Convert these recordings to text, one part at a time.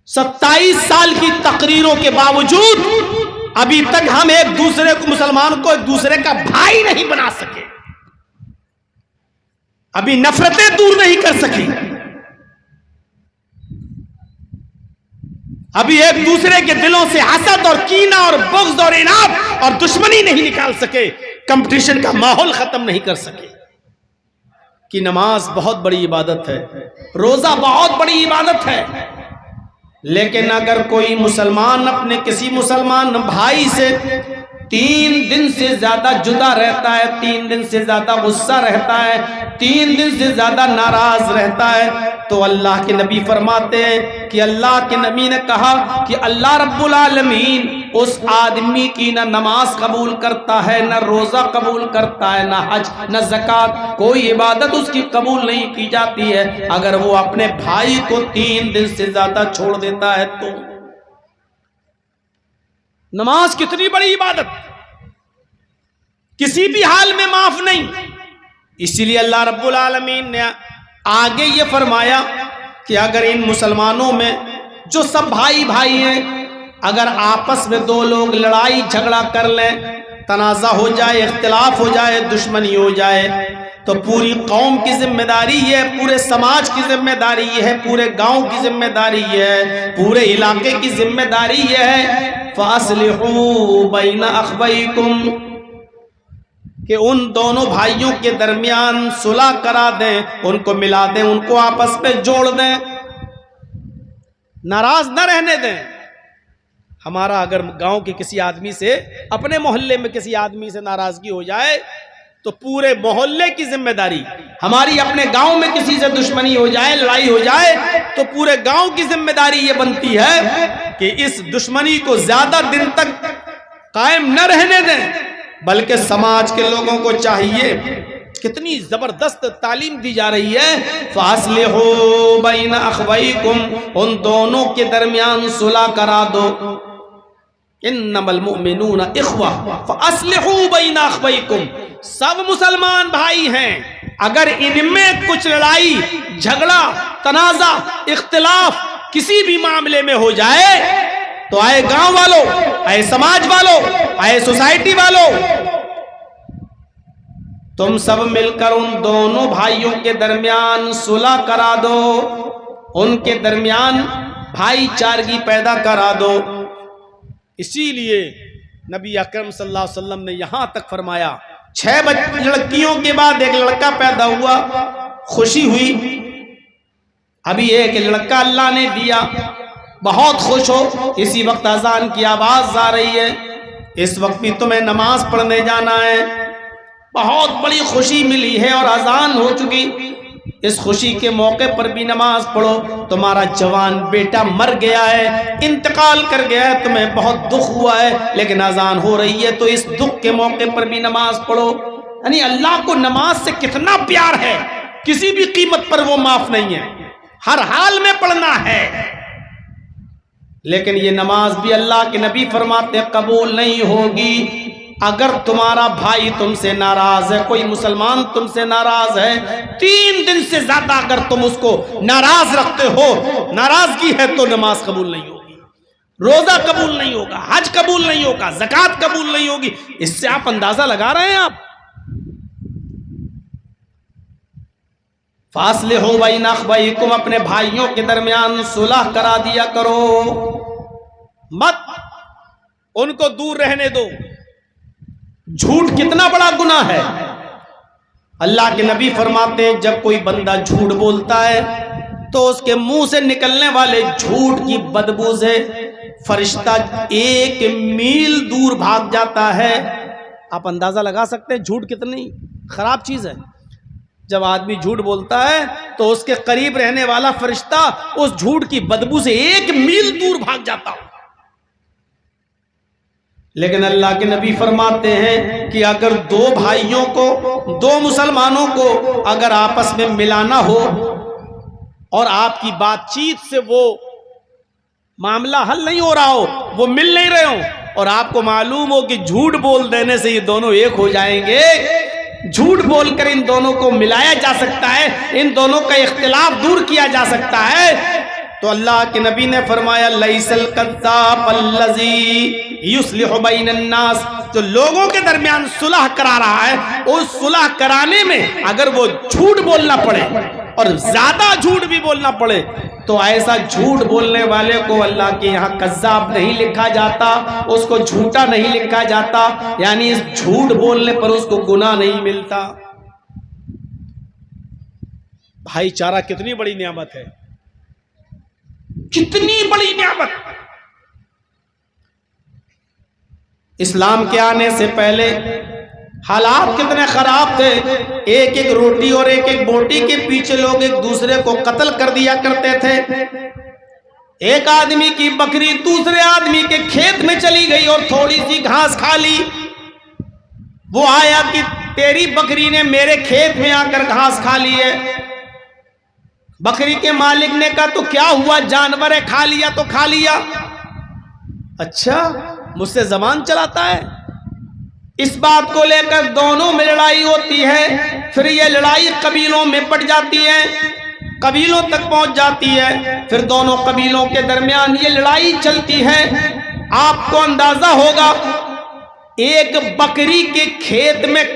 27 साल की तकरीरों के बावजूद अभी तक हम एक दूसरे को, मुसलमान को एक दूसरे का भाई नहीं बना सके, अभी नफरतें दूर नहीं कर सकी, अभी एक दूसरे के दिलों से हसद और कीना और बुग़्ज़ और इनाद और दुश्मनी नहीं निकाल सके, कंपटीशन का माहौल खत्म नहीं कर सके। कि नमाज बहुत बड़ी इबादत है, रोजा बहुत बड़ी इबादत है, लेकिन अगर कोई मुसलमान अपने किसी मुसलमान भाई से 3 दिन से ज्यादा जुदा रहता है, 3 दिन से ज्यादा गुस्सा रहता है, 3 दिन से ज्यादा नाराज रहता है, तो अल्लाह के नबी फरमाते हैं कि अल्लाह के नबी ने कहा कि अल्लाह रब्बुल आलमीन उस आदमी की न नमाज कबूल करता है, न रोजा कबूल करता है, न हज, न ज़कात, कोई इबादत उसकी कबूल नहीं की जाती है अगर वो अपने भाई को 3 दिन से ज्यादा छोड़ देता है। तो नमाज कितनी बड़ी इबादत, किसी भी हाल में माफ नहीं। इसीलिए अल्लाह रब्बुल आलमीन ने आगे ये फरमाया कि अगर इन मुसलमानों में जो सब भाई भाई हैं, अगर आपस में 2 लोग लड़ाई झगड़ा कर लें, तनाज़ा हो जाए, इख्तिलाफ हो जाए, दुश्मनी हो जाए, तो पूरी कौम की जिम्मेदारी ये है, पूरे समाज की जिम्मेदारी ये है, पूरे गांव की जिम्मेदारी ये है, पूरे इलाके की जिम्मेदारी ये है फ़अस्लिहू बैना अख़वैकुम, कि उन दोनों भाइयों के दरमियान सुलह करा दें, उनको मिला दें, उनको आपस में जोड़ दें, नाराज न रहने दें। हमारा अगर गांव के किसी आदमी से, अपने मोहल्ले में किसी आदमी से नाराजगी हो जाए तो पूरे मोहल्ले की जिम्मेदारी, हमारी अपने गांव में किसी से दुश्मनी हो जाए, लड़ाई हो जाए, तो पूरे गांव की जिम्मेदारी ये बनती है कि इस दुश्मनी को ज्यादा दिन तक कायम न रहने दें, बल्कि समाज के लोगों को चाहिए, कितनी जबरदस्त तालीम दी जा रही है, फ़अस्लिहू बैना अख़वैकुम, उन दोनों के दरमियान सुलह करा दो, इन्नमल मुअमिनूना इख़्वा फ़अस्लिहू बैना अख़वैकुम, सब मुसलमान भाई हैं, अगर इनमें कुछ लड़ाई झगड़ा तनाज़ा इख्तिलाफ किसी भी मामले में हो जाए तो आए गांव वालों, आए समाज वालों, आए सोसाइटी वालों, तुम सब मिलकर उन दोनों भाइयों के दरमियान सुलह करा दो, उनके दरमियान भाईचारगी पैदा करा दो। इसीलिए नबी अकरम सल्लल्लाहु अलैहि वसल्लम ने यहां तक फरमाया, 6 लड़कियों के बाद एक लड़का पैदा हुआ, खुशी हुई, अभी एक लड़का अल्लाह ने दिया, बहुत खुश हो, इसी वक्त अजान की आवाज आ रही है, इस वक्त भी तुम्हें नमाज पढ़ने जाना है, बहुत बड़ी खुशी मिली है और अजान हो चुकी, इस खुशी के मौके पर भी नमाज पढ़ो, तुम्हारा जवान बेटा मर गया है, इंतकाल कर गया है, तुम्हें बहुत दुख हुआ है, लेकिन अजान हो रही है, तो इस दुख के मौके पर भी नमाज पढ़ो। यानी अल्लाह को नमाज से कितना प्यार है, किसी भी कीमत पर वो माफ नहीं है, हर हाल में पढ़ना है। लेकिन ये नमाज भी अल्लाह के नबी फरमाते कबूल नहीं होगी अगर तुम्हारा भाई तुमसे नाराज है, कोई मुसलमान तुमसे नाराज है, 3 दिन से ज्यादा अगर तुम उसको नाराज रखते हो, नाराजगी है, तो नमाज कबूल नहीं होगी, रोजा कबूल नहीं होगा, हज कबूल नहीं होगा, ज़कात कबूल नहीं होगी। इससे आप अंदाजा लगा रहे हैं आप। फ़अस्लिहू बैना अख़वैकुम, अपने भाइयों के दरमियान सुलह करा दिया करो, मत उनको दूर रहने दो। झूठ कितना बड़ा गुनाह है। अल्लाह के नबी फरमाते हैं जब कोई बंदा झूठ बोलता है तो उसके मुंह से निकलने वाले झूठ की बदबू से फरिश्ता 1 मील दूर भाग जाता है। आप अंदाजा लगा सकते हैं झूठ कितनी खराब चीज है। जब आदमी झूठ बोलता है तो उसके करीब रहने वाला फरिश्ता उस झूठ की बदबू से 1 मील दूर भाग जाता हो। लेकिन अल्लाह के नबी फरमाते हैं कि अगर 2 भाइयों को, 2 मुसलमानों को अगर आपस में मिलाना हो और आपकी बातचीत से वो मामला हल नहीं हो रहा हो, वो मिल नहीं रहे हो और आपको मालूम हो कि झूठ बोल देने से ये दोनों एक हो जाएंगे, झूठ बोलकर इन दोनों को मिलाया जा सकता है, इन दोनों का इख्तिलाफ दूर किया जा सकता है, तो अल्लाह के नबी ने फरमाया लैसल कज़्ज़ाब अल्लज़ी युस्लिहु बैनन नास, जो लोगों के दरमियान सुलह करा रहा है, उस सुलह कराने में अगर वो झूठ बोलना पड़े और ज्यादा झूठ भी बोलना पड़े तो ऐसा झूठ बोलने वाले को अल्लाह के यहाँ कज़्ज़ाब नहीं लिखा जाता, उसको झूठा नहीं लिखा जाता, यानी इस झूठ बोलने पर उसको गुनाह नहीं मिलता। भाईचारा कितनी बड़ी नियामत है, कितनी बड़ी नियामत। इस्लाम के आने से पहले हालात कितने खराब थे, एक एक रोटी और एक एक बोटी के पीछे लोग एक दूसरे को कत्ल कर दिया करते थे। एक आदमी की बकरी दूसरे आदमी के खेत में चली गई और थोड़ी सी घास खा ली, वो आया कि तेरी बकरी ने मेरे खेत में आकर घास खा ली है। बकरी के मालिक ने कहा तो क्या हुआ, जानवर है, खा लिया तो खा लिया, अच्छा मुझसे जबान चलाता है। इस बात को लेकर दोनों में लड़ाई होती है, फिर ये लड़ाई कबीलों में पड़ जाती है, कबीलों तक पहुंच जाती है, फिर दोनों कबीलों के दरमियान ये लड़ाई चलती है। आपको अंदाजा होगा एक बकरी के खेत में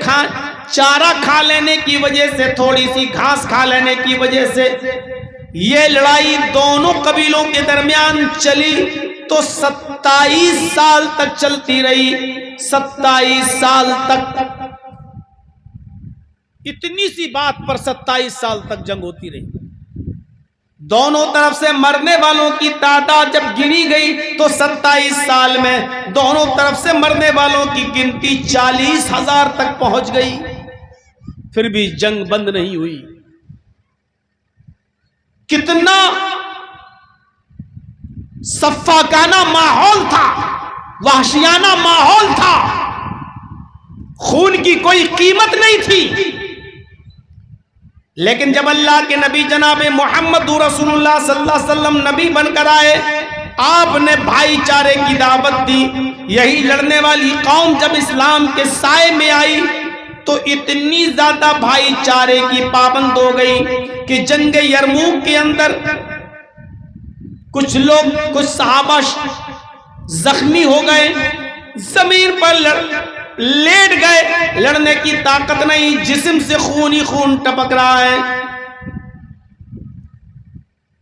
चारा खा लेने की वजह से, थोड़ी सी घास खा लेने की वजह से ये लड़ाई दोनों कबीलों के दरमियान चली तो 27 साल तक चलती रही। 27 साल तक, इतनी सी बात पर 27 साल तक जंग होती रही। दोनों तरफ से मरने वालों की तादाद जब गिनी गई तो 27 साल में दोनों तरफ से मरने वालों की गिनती 40,000 तक पहुंच गई, फिर भी जंग बंद नहीं हुई। कितना सफ़ाकाना माहौल था, वहशियाना माहौल था, खून की कोई कीमत नहीं थी। लेकिन जब अल्लाह के नबी जनाब मोहम्मद रसूलुल्लाह सल्लल्लाहु अलैहि वसल्लम नबी बनकर आए, आपने भाईचारे की दावत दी। यही लड़ने वाली कौम जब इस्लाम के साए में आई तो इतनी ज्यादा भाईचारे की पाबंद हो गई कि जंग यरमूक के अंदर कुछ लोग, कुछ सहाबा जख्मी हो गए, जमीन पर लेट गए, लड़ने की ताकत नहीं, जिस्म से खून ही खून टपक रहा है।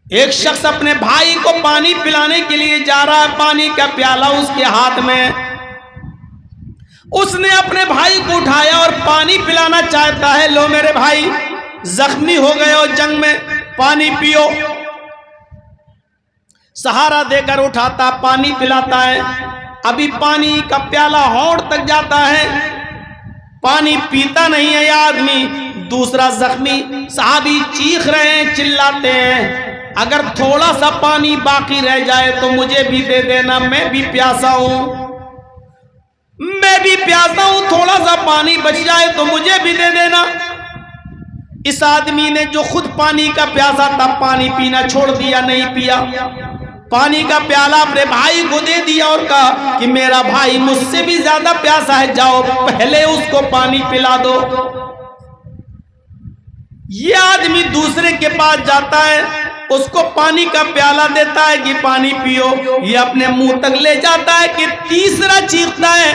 एक शख्स अपने भाई को पानी पिलाने के लिए जा रहा है, पानी का प्याला उसके हाथ में, उसने अपने भाई को उठाया और पानी पिलाना चाहता है। लो मेरे भाई जख्मी हो गए हो जंग में, पानी पियो। सहारा देकर उठाता, पानी पिलाता है। अभी पानी का प्याला होंठ तक जाता है, पानी पीता नहीं है यह आदमी। दूसरा जख्मी साहबी चीख रहे हैं, चिल्लाते हैं, अगर थोड़ा सा पानी बाकी रह जाए तो मुझे भी दे देना, मैं भी प्यासा हूं, मैं भी प्यासा हूं, थोड़ा सा पानी बच जाए तो मुझे भी दे देना। इस आदमी ने जो खुद पानी का प्यासा था, पानी पीना छोड़ दिया, नहीं पिया। पानी का प्याला अपने भाई को दे दिया और कहा कि मेरा भाई मुझसे भी ज्यादा प्यासा है, जाओ पहले उसको पानी पिला दो। ये आदमी दूसरे के पास जाता है, उसको पानी का प्याला देता है कि पानी पियो। ये अपने मुंह तक ले जाता है कि तीसरा चीखता है,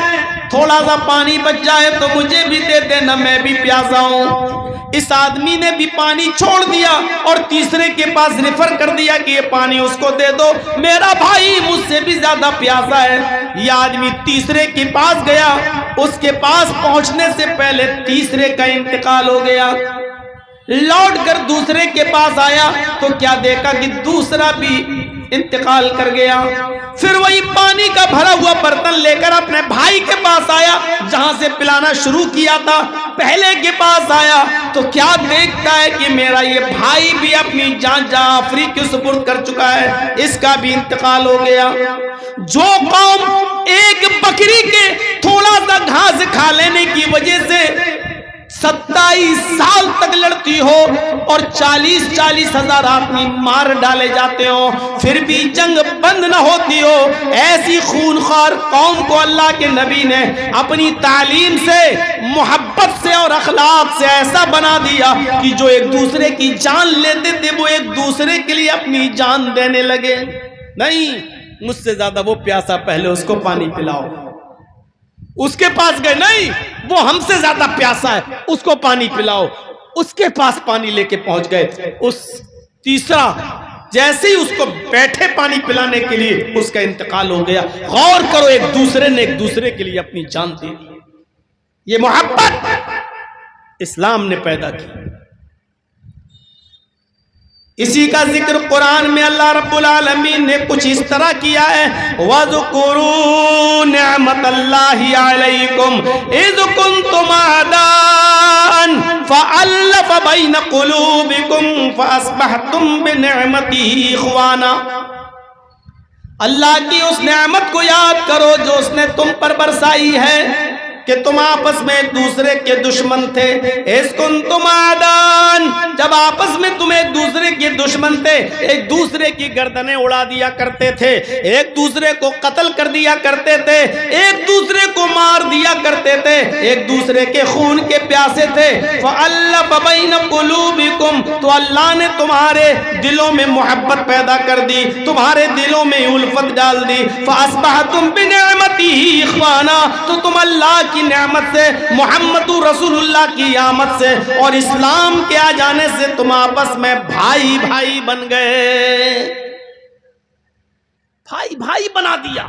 थोड़ा सा पानी बच जाए तो मुझे भी दे देना, मैं भी प्यासा हूं। इस आदमी ने भी पानी छोड़ दिया और तीसरे के पास रेफर कर दिया कि ये पानी उसको दे दो, मेरा भाई मुझसे भी ज्यादा प्यासा है। यह आदमी तीसरे के पास गया, उसके पास पहुंचने से पहले तीसरे का इंतकाल हो गया। लौट कर दूसरे के पास आया तो क्या देखा कि दूसरा भी इंतकाल कर गया। फिर वही पानी का भरा हुआ बर्तन लेकर अपने भाई के पास आया, जहां से पिलाना शुरू किया था, पहले के पास आया तो क्या देखता है कि मेरा ये भाई भी अपनी जान जाफरी के सुपुर्द कर चुका है, इसका भी इंतकाल हो गया। जो कौम एक बकरी के थोड़ा सा घास खा लेने की वजह से 27 साल तक लड़ती हो और 40-40 हजार आदमी मार डाले जाते हो, फिर भी जंग बंद न होती हो। ऐसी खूनखार कौम को अल्लाह के नबी ने अपनी तालीम से, मोहब्बत से और अखलाक से ऐसा बना दिया कि जो एक दूसरे की जान लेते थे वो एक दूसरे के लिए अपनी जान देने लगे। नहीं, मुझसे ज्यादा वो प्यासा, पहले उसको पानी पिलाओ। उसके पास गए, नहीं वो हमसे ज्यादा प्यासा है, उसको पानी पिलाओ। उसके पास पानी लेके पहुंच गए। उस तीसरा जैसे ही उसको बैठे पानी पिलाने के लिए, उसका इंतकाल हो गया। गौर करो, एक दूसरे ने एक दूसरे के लिए अपनी जान दे दी। ये मोहब्बत इस्लाम ने पैदा की। इसी का जिक्र कुरान में अल्लाह रब्बुल आलमीन ने कुछ इस तरह किया है, वज़कुरू निअमतल्लाहि अलैकुम इज़ कुंतुम आदान फ़अल्लफ़ बैन क़ुलूबिकुम फ़अस्बहतुम बिनिअमतिही इख़वाना। अल्लाह की उस नेमत को याद करो जो उसने तुम पर बरसाई है कि तुम आपस में एक दूसरे के दुश्मन थे। तुम आदान, जब आपस में तुम एक दूसरे के दुश्मन थे, एक दूसरे की गर्दनें उड़ा दिया करते थे, एक दूसरे को कत्ल कर दिया करते थे, एक दूसरे को मार दिया करते थे, एक दूसरे के खून के प्यासे थे। फ़अल्लफ़ बैन क़ुलूबिकुम, तो अल्लाह ने तुम्हारे दिलों में मोहब्बत पैदा कर दी, तुम्हारे दिलों में उल्फत डाल दी। फ़अस्बहतुम बिनिअमतिही इख़वाना, तो तुम अल्लाह की नेमत से, मोहम्मदुर रसूलुल्लाह की आमद से और इस्लाम के आ जाने से तुम आपस में भाई भाई बन गए। भाई भाई बना दिया,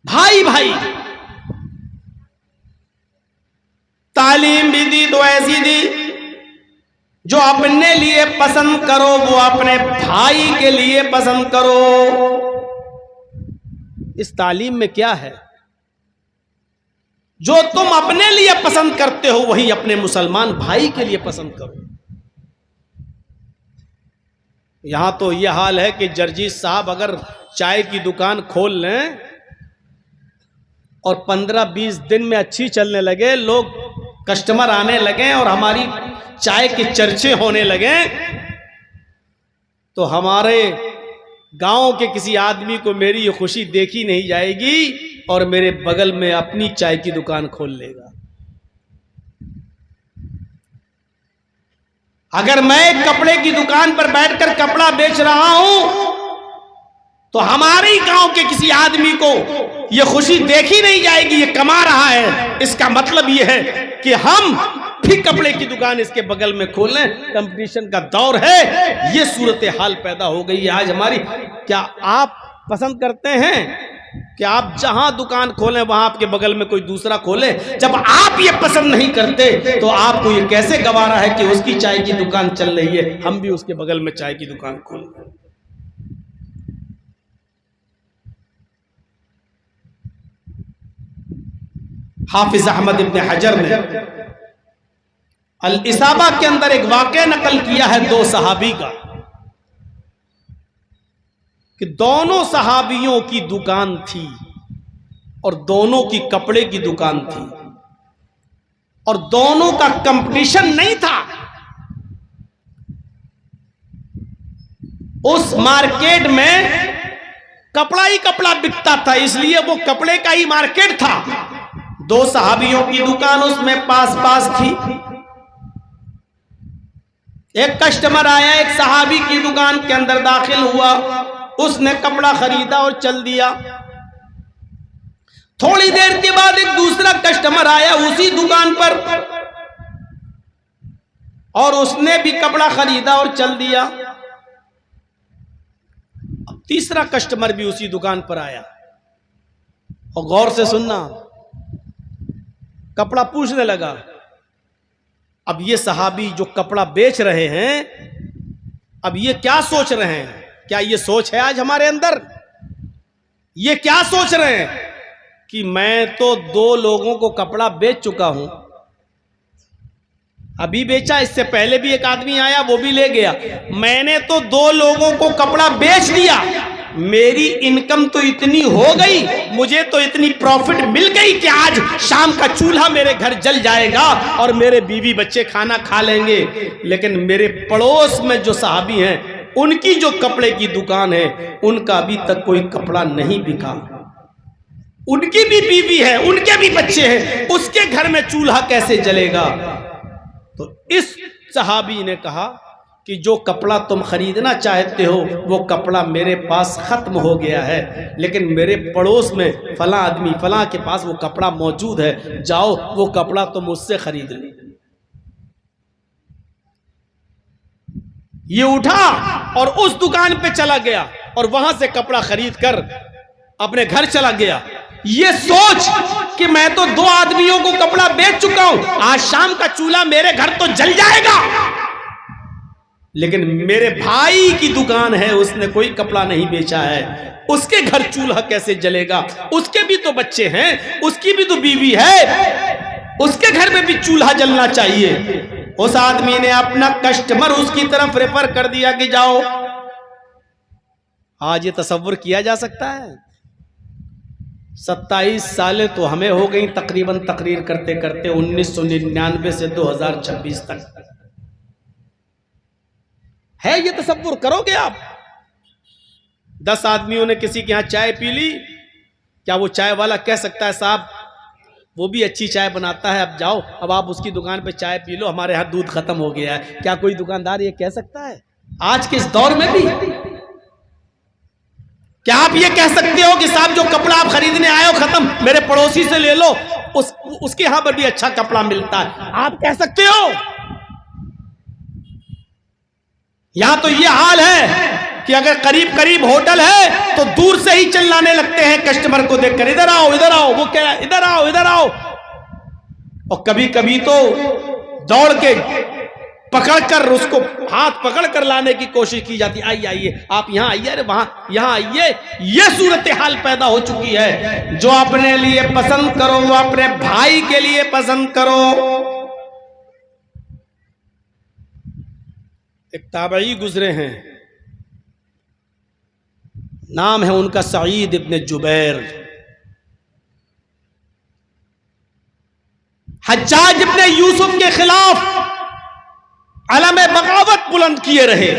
भाई भाई। तालीम भी दी तो ऐसी दी, जो अपने लिए पसंद करो वो अपने भाई के लिए पसंद करो। इस तालीम में क्या है? जो तुम अपने लिए पसंद करते हो वही अपने मुसलमान भाई के लिए पसंद करो। यहां तो यह हाल है कि जर्जी साहब अगर चाय की दुकान खोल लें और 15-20 दिन में अच्छी चलने लगे, लोग कस्टमर आने लगे और हमारी चाय के चर्चे होने लगे, तो हमारे गांव के किसी आदमी को मेरी ये खुशी देखी नहीं जाएगी और मेरे बगल में अपनी चाय की दुकान खोल लेगा। अगर मैं एक कपड़े की दुकान पर बैठकर कपड़ा बेच रहा हूं तो हमारे गांव के किसी आदमी को यह खुशी देखी नहीं जाएगी, ये कमा रहा है। इसका मतलब यह है कि हम भी कपड़े की दुकान इसके बगल में खोल लें, कंपटीशन का दौर है। ये सूरत हाल पैदा हो गई है आज हमारी। क्या आप पसंद करते हैं कि आप जहां दुकान खोलें वहां आपके बगल में कोई दूसरा खोले? जब आप ये पसंद नहीं करते तो आपको ये कैसे गवारा है कि उसकी चाय की दुकान चल रही है, हम भी उसके बगल में चाय की दुकान खोल लें? हाफिज अहमद इब्न हजर ने अल इसाबा के अंदर एक वाक़या नकल किया है 2 सहाबी का, कि दोनों सहाबियों की दुकान थी और दोनों की कपड़े की दुकान थी और दोनों का कंपटीशन नहीं था। उस मार्केट में कपड़ा ही कपड़ा बिकता था, इसलिए वो कपड़े का ही मार्केट था। 2 सहाबियों की दुकान उसमें पास पास थी। एक कस्टमर आया, एक सहाबी की दुकान के अंदर दाखिल हुआ, उसने कपड़ा खरीदा और चल दिया। थोड़ी देर के बाद एक दूसरा कस्टमर आया उसी दुकान पर और उसने भी कपड़ा खरीदा और चल दिया। अब तीसरा कस्टमर भी उसी दुकान पर आया और गौर से सुनना, कपड़ा पूछने लगा। अब ये सहाबी जो कपड़ा बेच रहे हैं, अब ये क्या सोच रहे हैं? क्या ये सोच है आज हमारे अंदर? ये क्या सोच रहे हैं कि मैं तो 2 लोगों को कपड़ा बेच चुका हूं, अभी बेचा, इससे पहले भी एक आदमी आया वो भी ले गया, मैंने तो 2 लोगों को कपड़ा बेच दिया, मेरी इनकम तो इतनी हो गई, मुझे तो इतनी प्रॉफिट मिल गई कि आज शाम का चूल्हा मेरे घर जल जाएगा और मेरे बीवी बच्चे खाना खा लेंगे। लेकिन मेरे पड़ोस में जो साहबी हैं, उनकी जो कपड़े की दुकान है, उनका अभी तक कोई कपड़ा नहीं बिका। उनकी भी बीवी है, उनके भी बच्चे हैं, उसके घर में चूल्हा कैसे जलेगा? तो इस सहाबी ने कहा कि जो कपड़ा तुम खरीदना चाहते हो वो कपड़ा मेरे पास खत्म हो गया है, लेकिन मेरे पड़ोस में फला आदमी फला के पास वो कपड़ा मौजूद है, जाओ वो कपड़ा तुम उससे खरीद लो। ये उठा और उस दुकान पे चला गया और वहां से कपड़ा खरीद कर अपने घर चला गया, ये सोच कि मैं तो 2 आदमियों को कपड़ा बेच चुका हूं, आज शाम का चूल्हा मेरे घर तो जल जाएगा। लेकिन मेरे भाई की दुकान है, उसने कोई कपड़ा नहीं बेचा है, उसके घर चूल्हा कैसे जलेगा? उसके भी तो बच्चे हैं, उसकी भी तो बीवी है, उसके घर में भी चूल्हा जलना चाहिए। उस आदमी ने अपना कस्टमर उसकी तरफ रेफर कर दिया कि जाओ। आज ये तसव्वुर किया जा सकता है? 27 सालें तो हमें हो गई तकरीबन तकरीर करते करते, 1999 से 2026 तक। है ये तसव्वुर करोगे आप? 10 आदमियों ने किसी के यहां चाय पी ली, क्या वो चाय वाला कह सकता है साहब वो भी अच्छी चाय बनाता है, अब जाओ अब आप उसकी दुकान पे चाय पी लो, हमारे यहां दूध खत्म हो गया है? क्या कोई दुकानदार ये कह सकता है आज के इस दौर में भी? क्या आप ये कह सकते हो कि साहब जो कपड़ा आप खरीदने आए हो खत्म, मेरे पड़ोसी से ले लो, उसके यहां पर भी अच्छा कपड़ा मिलता है? आप कह सकते हो? यहां तो ये हाल है कि अगर करीब करीब होटल है तो दूर से ही चिल्लाने लगते हैं कस्टमर को देखकर, इधर आओ इधर आओ, वो क्या इधर आओ इधर आओ। और कभी कभी तो दौड़ के पकड़कर उसको हाथ पकड़कर लाने की कोशिश की जाती, आइए आइए आप यहां आइए, अरे वहां यहां आइए। ये सूरत हाल पैदा हो चुकी है। जो अपने लिए पसंद करो वो अपने भाई के लिए पसंद करो। एक ताबई गुजरे हैं, नाम है उनका सईद इब्न जुबैर। हज्जाज इब्न यूसुफ के खिलाफ अलम बगावत बुलंद किए रहे,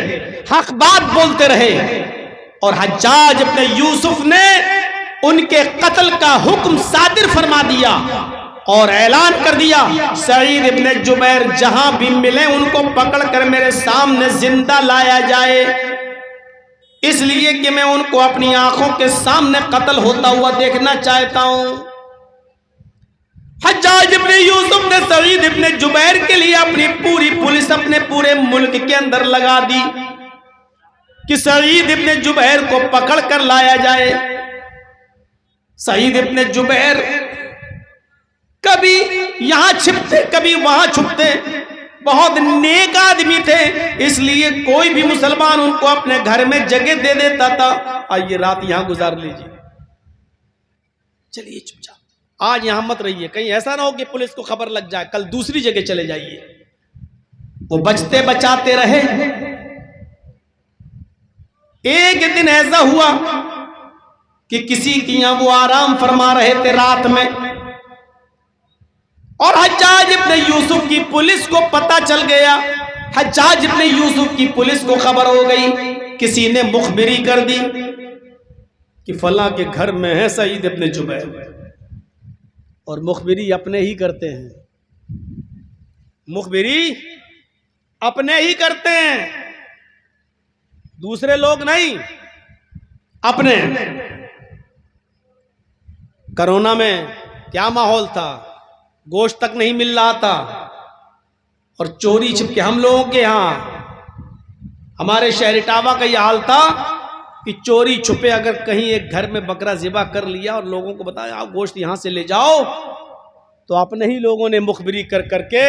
हक बात बोलते रहे, और हज्जाज इब्न यूसुफ ने उनके कत्ल का हुक्म सादिर फरमा दिया और ऐलान कर दिया, सईद इब्न जुबैर जहां भी मिले उनको पकड़कर मेरे सामने जिंदा लाया जाए, इसलिए कि मैं उनको अपनी आंखों के सामने कत्ल होता हुआ देखना चाहता हूं। हज्जाज इब्न यूसुफ ने सईद इब्न जुबैर के लिए अपनी पूरी पुलिस अपने पूरे मुल्क के अंदर लगा दी कि सईद इब्न जुबैर को पकड़ कर लाया जाए। सईद इब्न जुबैर कभी यहां छिपते कभी वहां छुपते, बहुत नेक आदमी थे, इसलिए कोई भी मुसलमान उनको अपने घर में जगह दे देता था, आइए रात यहां गुजार लीजिए, चलिए चुपचाप, आज यहां मत रहिए, कहीं ऐसा ना हो कि पुलिस को खबर लग जाए, कल दूसरी जगह चले जाइए। वो बचते बचाते रहे। एक दिन ऐसा हुआ कि किसी की यहां वो आराम फरमा रहे थे रात में, और हज्जाज इब्न यूसुफ की पुलिस को पता चल गया। हज्जाज इब्न यूसुफ की पुलिस को खबर हो गई, किसी ने मुखबिरी कर दी कि फला के घर में है सईद इब्न जुबैर, और मुखबिरी अपने ही करते हैं, मुखबिरी अपने ही करते हैं, दूसरे लोग नहीं, अपने। कोरोना में क्या माहौल था, गोश्त तक नहीं मिल रहा था, और चोरी छिपके हम लोगों के यहां, हमारे शहर इटावा का यह हाल था कि चोरी छुपे अगर कहीं एक घर में बकरा ज़िबा कर लिया और लोगों को बताया आप गोश्त यहां से ले जाओ, तो अपने ही लोगों ने मुखबिरी कर करके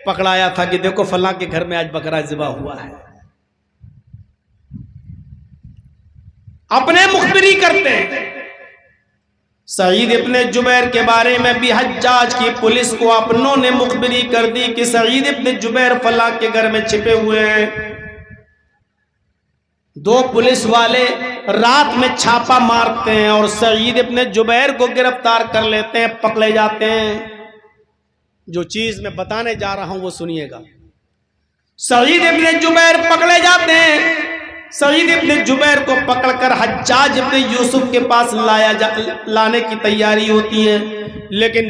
पकड़ाया था कि देखो फला के घर में आज बकरा ज़िबा हुआ है। अपने मुखबिरी करते हैं। सईद इब्न जुबैर के बारे में भी हज्जाज की पुलिस को अपनों ने मुखबिरी कर दी कि सईद इब्न जुबैर फला के घर में छिपे हुए हैं। दो पुलिस वाले रात में छापा मारते हैं और सईद इब्न जुबैर को गिरफ्तार कर लेते हैं, पकड़े जाते हैं। जो चीज मैं बताने जा रहा हूं वो सुनिएगा। सईद इब्न जुबैर पकड़े जाते हैं। सईद इब्न जुबैर को पकड़कर हज्जाज इब्न यूसुफ के पास लाने की तैयारी होती है, लेकिन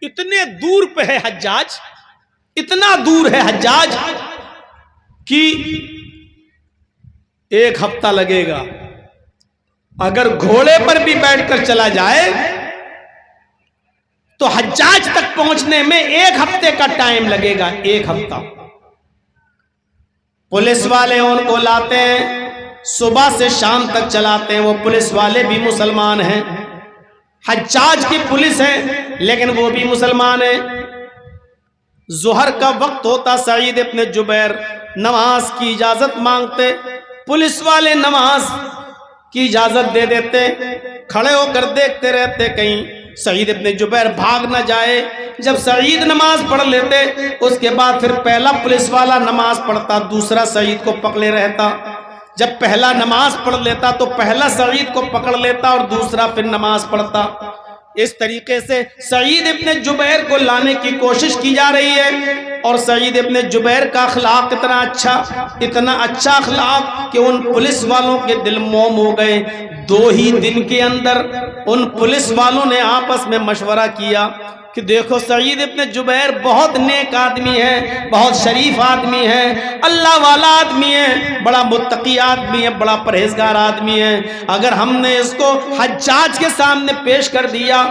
इतने दूर पे है हज्जाज, इतना दूर है हज्जाज कि 1 हफ्ता लगेगा। अगर घोड़े पर भी बैठकर चला जाए तो हज्जाज तक पहुंचने में 1 हफ्ते का टाइम लगेगा, 1 हफ्ता। पुलिस वाले उनको लाते हैं, सुबह से शाम तक चलाते हैं। वो पुलिस वाले भी मुसलमान हैं, हज्जाज की पुलिस है लेकिन वो भी मुसलमान है। जोहर का वक्त होता, सईद इब्न जुबैर नमाज की इजाजत मांगते, पुलिस वाले नमाज की इजाजत दे देते। खड़े होकर देखते रहते कहीं सईद इब्न जुबैर भाग न जाए। जब सईद नमाज पढ़ लेते उसके बाद फिर पहला पुलिस वाला नमाज पढ़ता, दूसरा सईद को पकड़े रहता। जब पहला नमाज पढ़ लेता तो पहला सईद को पकड़ लेता और दूसरा फिर नमाज पढ़ता। इस तरीके से सईद इब्न जुबैर को लाने की कोशिश की जा रही है। और सईद इब्न जुबैर का अखलाक इतना अच्छा अखलाक कि उन पुलिस वालों के दिल मोम हो गए। 2 ही दिन के अंदर उन पुलिस वालों ने आपस में मशवरा किया कि देखो सईद इब्न जुबैर बहुत नेक आदमी है, बहुत शरीफ आदमी है, अल्लाह वाला आदमी है, बड़ा मुत्तकी आदमी है, बड़ा परहेजगार आदमी है। अगर हमने इसको हज्जाज के सामने पेश कर दिया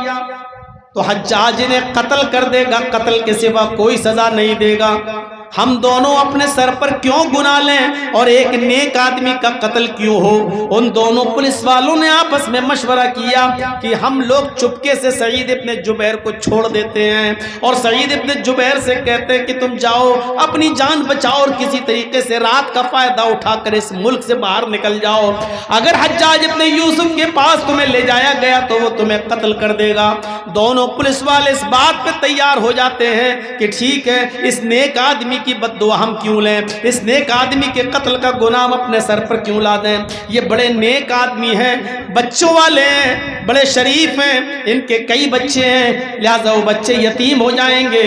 तो हज्जाज ने कत्ल कर देगा, कत्ल के सिवा कोई सजा नहीं देगा। हम दोनों अपने सर पर क्यों गुनाह लें और एक नेक आदमी का कत्ल क्यों हो। उन दोनों पुलिस वालों ने आपस में मशवरा किया कि हम लोग चुपके से सईद इब्न जुबैर को छोड़ देते हैं और सईद इब्न जुबैर से कहते हैं कि तुम जाओ अपनी जान बचाओ और किसी तरीके से रात का फायदा उठाकर इस मुल्क से बाहर निकल जाओ। अगर हज्जाज इब्न यूसुफ के पास तुम्हें ले जाया गया तो वो तुम्हें कत्ल कर देगा। दोनों पुलिस वाले इस बात पे तैयार हो जाते हैं कि ठीक है, इस नेक आदमी की बद्दुआ हम क्यों लें, इस नेक आदमी के कत्ल का गुनाह अपने सर पर क्यों ला दें। ये बड़े नेक आदमी हैं, बच्चों वाले हैं, बड़े शरीफ हैं, इनके कई बच्चे हैं, लिहाजा वो बच्चे यतीम हो जाएंगे।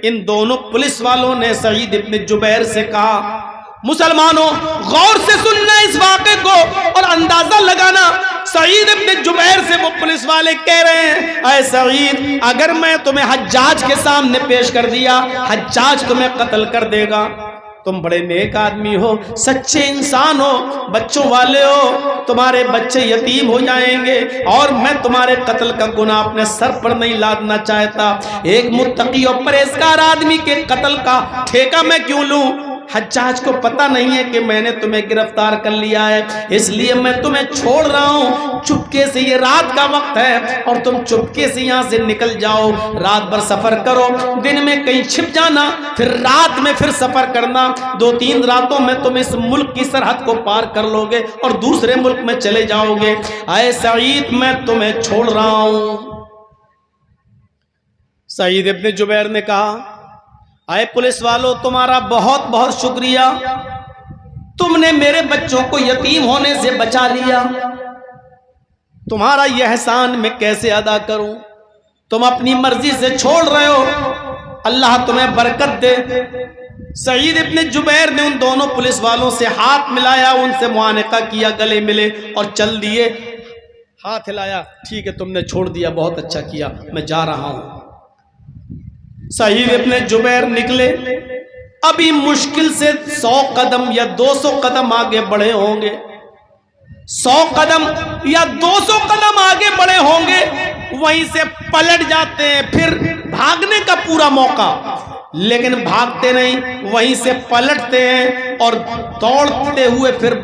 इन दोनों पुलिस वालों ने सईद इब्न जुबैर से कहा, मुसलमानों गौर से सुनना इस वाक़े को और अंदाजा लगाना। सईद इब्न जुबैर से वो पुलिस वाले कह रहे हैं, ऐ सईद, अगर मैं तुम्हें हज्जाज के सामने पेश कर दिया, हज्जाज तुम्हें कत्ल कर देगा। तुम बड़े नेक आदमी हो, सच्चे इंसान हो, बच्चों वाले हो, तुम्हारे बच्चे यतीम हो जाएंगे और मैं तुम्हारे कत्ल का गुनाह अपने सर पर नहीं लादना चाहता। एक मुत्तकी और परहेजगार आदमी के कत्ल का ठेका मैं क्यों लूं। हज्जाज को पता नहीं है कि मैंने तुम्हें गिरफ्तार कर लिया है, इसलिए मैं तुम्हें छोड़ रहा हूं चुपके से। ये रात का वक्त है और तुम चुपके से यहां से निकल जाओ, रात भर सफर करो, दिन में कहीं छिप जाना, फिर रात में फिर सफर करना। 2-3 रातों में तुम इस मुल्क की सरहद को पार कर लोगे और दूसरे मुल्क में चले जाओगे। ऐ सईद, मैं तुम्हें छोड़ रहा हूं। सईद इब्न जुबैर ने कहा, आए पुलिस वालों, तुम्हारा बहुत बहुत शुक्रिया, तुमने मेरे बच्चों को यतीम होने से बचा लिया। तुम्हारा यह एहसान मैं कैसे अदा करूं। तुम अपनी मर्जी से छोड़ रहे हो, अल्लाह तुम्हें बरकत दे। सईद इब्न जुबैर ने उन दोनों पुलिस वालों से हाथ मिलाया, उनसे मुआनका किया, गले मिले और चल दिए। हाथ हिलाया, ठीक है तुमने छोड़ दिया, बहुत अच्छा किया, मैं जा रहा हूं। सईद इब्न जुबैर निकले, अभी मुश्किल से 100 कदम या 200 कदम आगे बढ़े होंगे। 100 कदम या 200 कदम आगे बढ़े होंगे, वहीं से पलट जाते हैं। फिर भागने का पूरा मौका, लेकिन भागते नहीं, वहीं से पलटते हैं और दौड़ते हुए फिर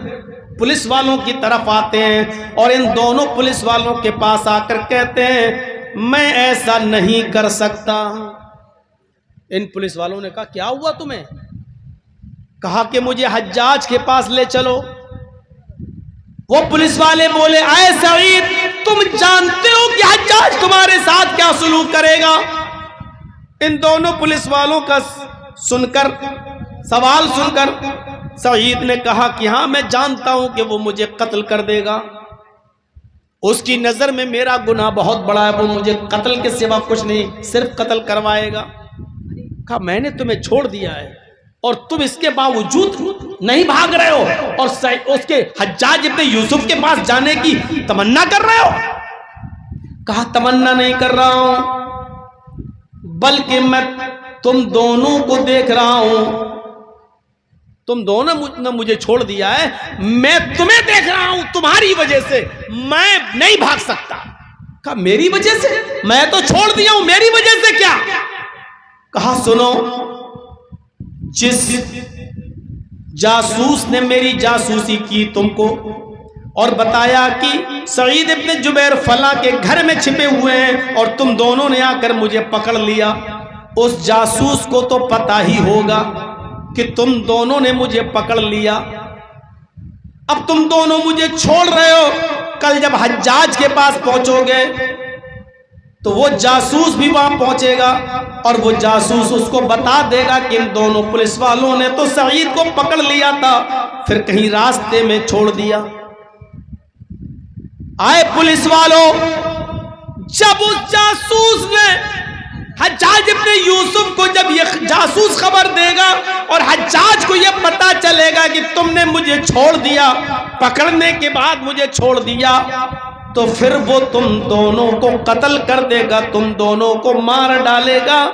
पुलिस वालों की तरफ आते हैं और इन दोनों पुलिस वालों के पास आकर कहते हैं, मैं ऐसा नहीं कर सकता। इन पुलिस वालों ने कहा, क्या हुआ तुम्हें। कहा कि मुझे हज्जाज के पास ले चलो। वो पुलिस वाले बोले, आए सईद, तुम जानते हो कि हज्जाज तुम्हारे साथ क्या सुलूक करेगा। इन दोनों पुलिस वालों का सवाल सुनकर सईद ने कहा कि हाँ मैं जानता हूं कि वो मुझे कत्ल कर देगा, उसकी नजर में मेरा गुनाह बहुत बड़ा है, वो मुझे कत्ल के सिवा कुछ नहीं सिर्फ कत्ल करवाएगा। कहा मैंने तुम्हें छोड़ दिया है और तुम इसके बावजूद नहीं भाग रहे हो और उसके हज्जाज इब्न यूसुफ के पास जाने की तमन्ना कर रहे हो। कहा तमन्ना नहीं कर रहा हूं, बल्कि मैं तुम दोनों को देख रहा हूं, तुम दोनों ने मुझे छोड़ दिया है, मैं तुम्हें देख रहा हूं, तुम्हारी वजह से मैं नहीं भाग सकता। कहा मेरी वजह से? मैं तो छोड़ दिया हूं, मेरी वजह से क्या? कहा सुनो, जिस जासूस ने मेरी जासूसी की तुमको और बताया कि सईद इब्न जुबैर फला के घर में छिपे हुए हैं और तुम दोनों ने आकर मुझे पकड़ लिया, उस जासूस को तो पता ही होगा कि तुम दोनों ने मुझे पकड़ लिया, अब तुम दोनों मुझे छोड़ रहे हो, कल जब हज्जाज के पास पहुंचोगे तो वो जासूस भी वहां पहुंचेगा और वो जासूस उसको बता देगा कि इन दोनों पुलिस वालों ने तो सईद को पकड़ लिया था, फिर कहीं रास्ते में छोड़ दिया। आए पुलिस वालों, जब उस जासूस ने हज्जाज इब्न यूसुफ को जब ये जासूस खबर देगा और हज्जाज को ये पता चलेगा कि तुमने मुझे छोड़ दिया, पकड़ने के बाद मुझे छोड़ दिया, तो फिर वो तुम दोनों को कत्ल कर देगा, तुम दोनों को मार डालेगा।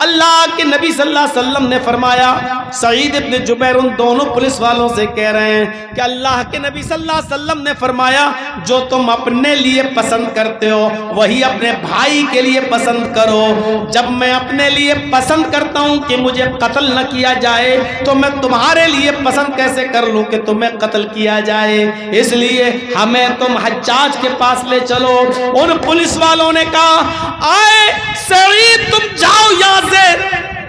अल्लाह के नबी सल्लल्लाहु अलैहि वसल्लम ने फरमाया, सईद इब्न जुबैर उन दोनों पुलिस वालों से कह रहे हैं कि अल्लाह के नबी सल्लल्लाहु अलैहि वसल्लम ने फरमाया जो तुम अपने लिए पसंद करते हो वही अपने भाई के लिए पसंद करो। जब मैं अपने लिए पसंद करता हूं कि मुझे कत्ल न किया जाए तो मैं तुम्हारे लिए पसंद कैसे कर लूं कि तुम्हें कत्ल किया जाए, इसलिए हमें तुम हज्जाज के पास ले चलो। उन पुलिस वालों ने कहा आए सईद तुम जाओ यहां से,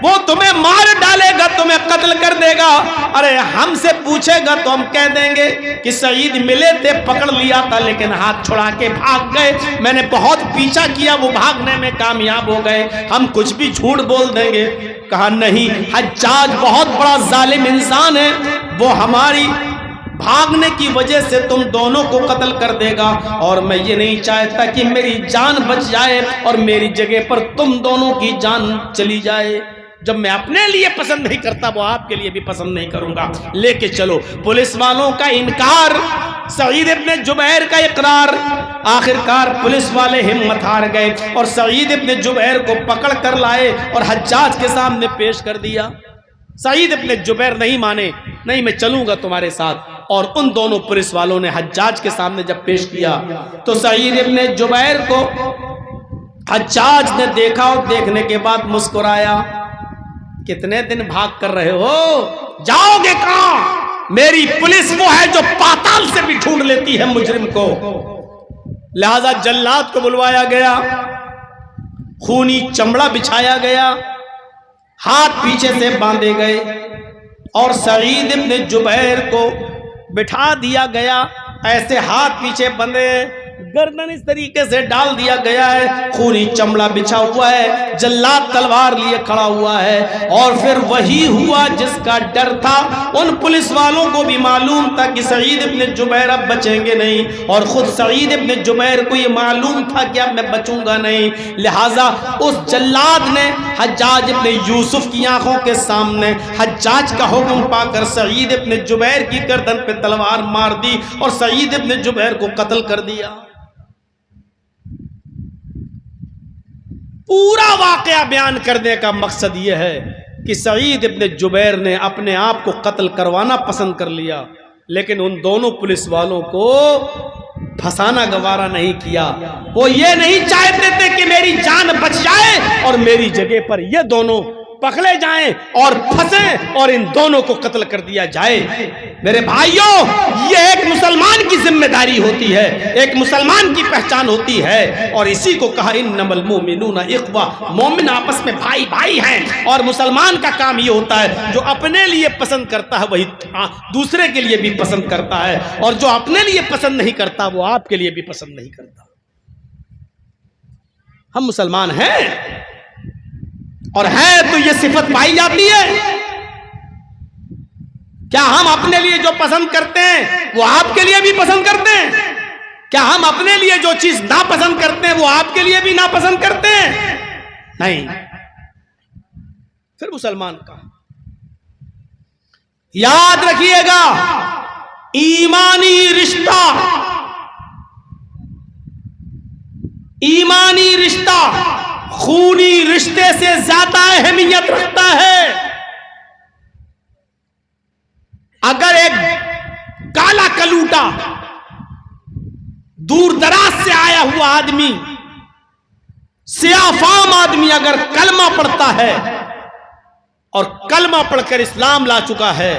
वो तुम्हें मार डालेगा, तुम्हें कत्ल कर देगा। अरे हमसे पूछेगा तो हम कह देंगे कि सईद मिले थे, पकड़ लिया था, लेकिन हाथ छुड़ा के भाग गए, मैंने बहुत पीछा किया, वो भागने में कामयाब हो गए, हम कुछ भी झूठ बोल देंगे। कहा नहीं, हज्जाज बहुत बड़ा जालिम इंसान है, वो हमारी भागने की वजह से तुम दोनों को कत्ल कर देगा और मैं ये नहीं चाहता कि मेरी जान बच जाए और मेरी जगह पर तुम दोनों की जान चली जाए। जब मैं अपने लिए पसंद नहीं करता वो आपके लिए भी पसंद नहीं करूंगा, लेके चलो। पुलिस वालों का इनकार, सईद इब्न जुबैर का इकरार, आखिरकार पुलिस वाले हिम्मत हार गए और सईद इब्न जुबैर को पकड़ कर लाए और हज्जाज के सामने पेश कर दिया। सईद इब्न जुबैर नहीं माने, नहीं मैं चलूंगा तुम्हारे साथ, और उन दोनों पुलिस वालों ने हज्जाज के सामने जब पेश किया तो सईद इब्न जुबैर को हज्जाज ने देखा और देखने के बाद मुस्कुराया। कितने दिन भाग कर रहे हो, जाओगे कहां? मेरी पुलिस वो है जो पाताल से भी ढूंढ लेती है मुजरिम को। लिहाजा जल्लाद को बुलवाया गया, खूनी चमड़ा बिछाया गया, हाथ पीछे से बांधे गए और सईद इब्न जुबैर को बिठा दिया गया। ऐसे हाथ पीछे बंधे, गर्दन इस तरीके से डाल दिया गया है, खूनी चमड़ा बिछा हुआ है, जल्लाद तलवार लिए खड़ा हुआ है। और फिर वही हुआ जिसका डर था, उन पुलिस वालों को भी मालूम था कि सईद इब्न जुबैर अब बचेंगे नहीं, और खुद सईद इब्न जुबैर को ये मालूम था कि अब मैं बचूंगा नहीं। लिहाजा उस जल्लाद ने हज्जाज इब्न यूसुफ की आंखों के सामने हज्जाज का हुक्म पाकर सईद इब्न जुबैर की गर्दन पे तलवार मार दी और सईद इब्न जुबैर को कत्ल कर दिया। पूरा वाकया बयान करने का मकसद यह है कि सईद इब्न जुबैर ने अपने आप को कत्ल करवाना पसंद कर लिया, लेकिन उन दोनों पुलिस वालों को फंसाना गवारा नहीं किया। वो ये नहीं चाहते थे कि मेरी जान बच जाए और मेरी जगह पर ये दोनों पकड़े जाएं और फंसे और इन दोनों को कत्ल कर दिया जाए। मेरे भाइयों, ये एक मुसलमान की जिम्मेदारी होती है, एक मुसलमान की पहचान होती है, और इसी को कहा इन्नमल मुमिनूना इख्वा, मोमिन आपस में भाई भाई हैं। और मुसलमान का काम ये होता है जो अपने लिए पसंद करता है वही दूसरे के लिए भी पसंद करता है, और जो अपने लिए पसंद नहीं करता वो आपके लिए भी पसंद नहीं करता। हम मुसलमान हैं और है तो ये सिफत पाई जाती है। क्या हम अपने लिए जो पसंद करते हैं वो आपके लिए भी पसंद करते हैं? क्या हम अपने लिए जो चीज नापसंद करते हैं वो आपके लिए भी नापसंद करते हैं? नहीं। फिर मुसलमान का याद रखिएगा, ईमानी रिश्ता खूनी रिश्ते से ज्यादा अहमियत रखता है। अगर एक काला कलूटा दूर दराज से आया हुआ आदमी, सियाफाम आदमी अगर कलमा पढ़ता है और कलमा पढ़कर इस्लाम ला चुका है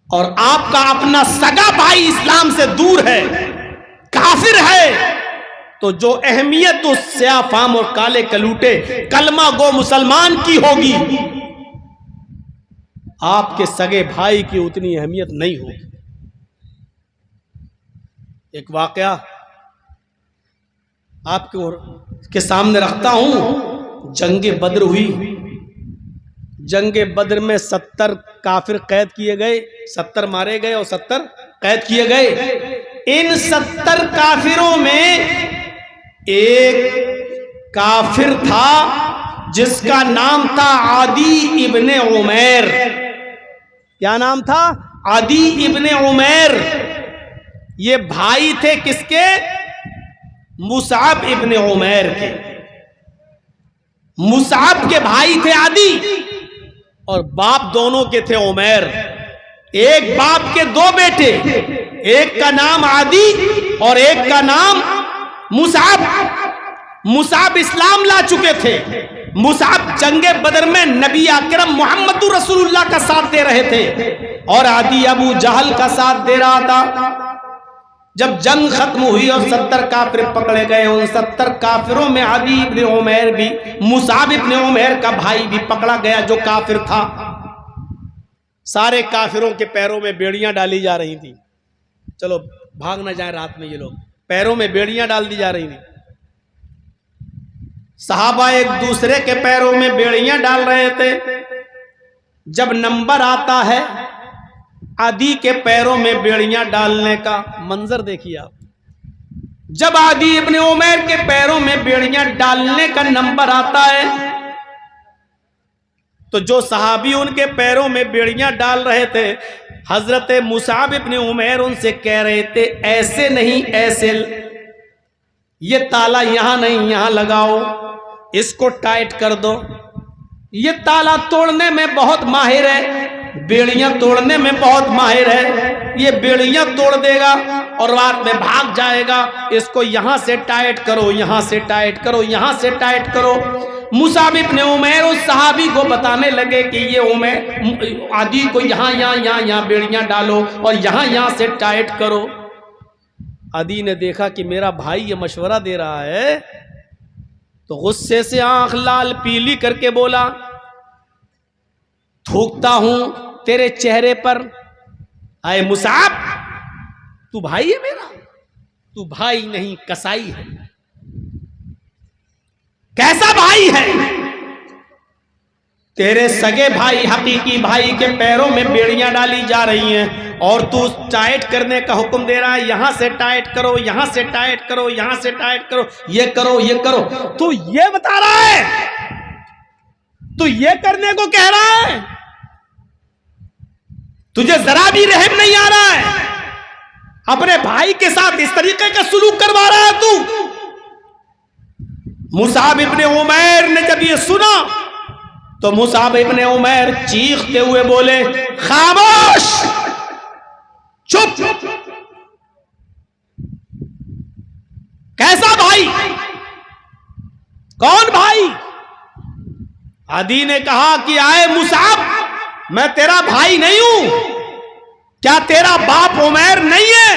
और आपका अपना सगा भाई इस्लाम से दूर है, काफिर है, तो जो अहमियत उस सियाफाम और काले कलूटे कलमा गो मुसलमान की होगी, आपके सगे भाई की उतनी अहमियत नहीं होगी। एक वाकया आपके सामने रखता हूं। जंगे बद्र हुई। जंगे बद्र में 70 काफिर कैद किए गए, 70 मारे गए और 70 कैद किए गए। इन 70 काफिरों में एक काफिर था जिसका नाम था आदी इब्ने उमैर। क्या नाम था? आदी इब्ने उमैर। ये भाई थे किसके? मुसअब इब्ने उमैर के। मुसअब के भाई थे आदी और बाप दोनों के थे उमैर। एक बाप के 2 बेटे, एक का नाम आदी और एक का नाम मुसअब। मुसअब इस्लाम ला चुके थे। मुसअब जंगे बदर में नबी अकरम मोहम्मद रसूलुल्लाह का साथ दे रहे थे और आदी अबू जहल का साथ दे रहा था। जब जंग खत्म हुई और 70 काफिर पकड़े गए, उन 70 काफिरों में आदी इब्ने उमैर भी, मुसअब इब्ने उमैर का भाई भी पकड़ा गया जो काफिर था। सारे काफिरों के पैरों में बेड़ियां डाली जा रही थी। चलो भाग ना जाए रात में, ये लोग पैरों में बेड़ियां डाल दी जा रही थी। सहाबा एक दूसरे के पैरों में बेड़ियां डाल रहे थे। जब नंबर आता है आदी के पैरों में बेड़ियां डालने का, मंजर देखिए आप। जब आदी इब्ने उमैर के पैरों में बेड़ियां डालने का नंबर आता है तो जो सहाबी उनके पैरों में बेड़ियां डाल रहे थे, हजरत मुसअब इब्ने उमैर उनसे कह रहे थे ऐसे नहीं, ऐसे, ये ताला यहां नहीं यहां लगाओ, इसको टाइट कर दो। ये ताला तोड़ने में बहुत माहिर है, बेड़ियां तोड़ने में बहुत माहिर है, ये बेड़ियां तोड़ देगा और रात में भाग जाएगा। इसको यहां से टाइट करो, यहां से टाइट करो, यहां से टाइट करो। मुसअब इब्ने उमैर उस सहाबी को बताने लगे कि ये उमैर आदी को यहां बेड़ियां डालो और यहां से टाइट करो। आदी ने देखा कि मेरा भाई ये मशवरा दे रहा है तो गुस्से से आंख लाल पीली करके बोला, थूकता हूं तेरे चेहरे पर, आए मुसअब, तू भाई है मेरा? तू भाई नहीं कसाई है। कैसा भाई है? तेरे सगे भाई, हकीकी भाई के पैरों में बेड़ियां डाली जा रही हैं और तू टाइट करने का हुक्म दे रहा है, यहां से टाइट करो, यहां से टाइट करो, यहां से टाइट करो, ये करो, ये करो। तू ये बता रहा है, तू ये करने को कह रहा है, तुझे जरा भी रहम नहीं आ रहा है? अपने भाई के साथ इस तरीके का सुलूक करवा रहा है तू? मुसअब इब्ने उमैर ने जब ये सुना तो मुसअब इब्ने उमैर चीखते हुए बोले, खामोश, चुप। कैसा भाई? कौन भाई? आदी ने कहा कि आए मुसअब, मैं तेरा भाई नहीं हूं। क्या तेरा बाप उमैर नहीं है?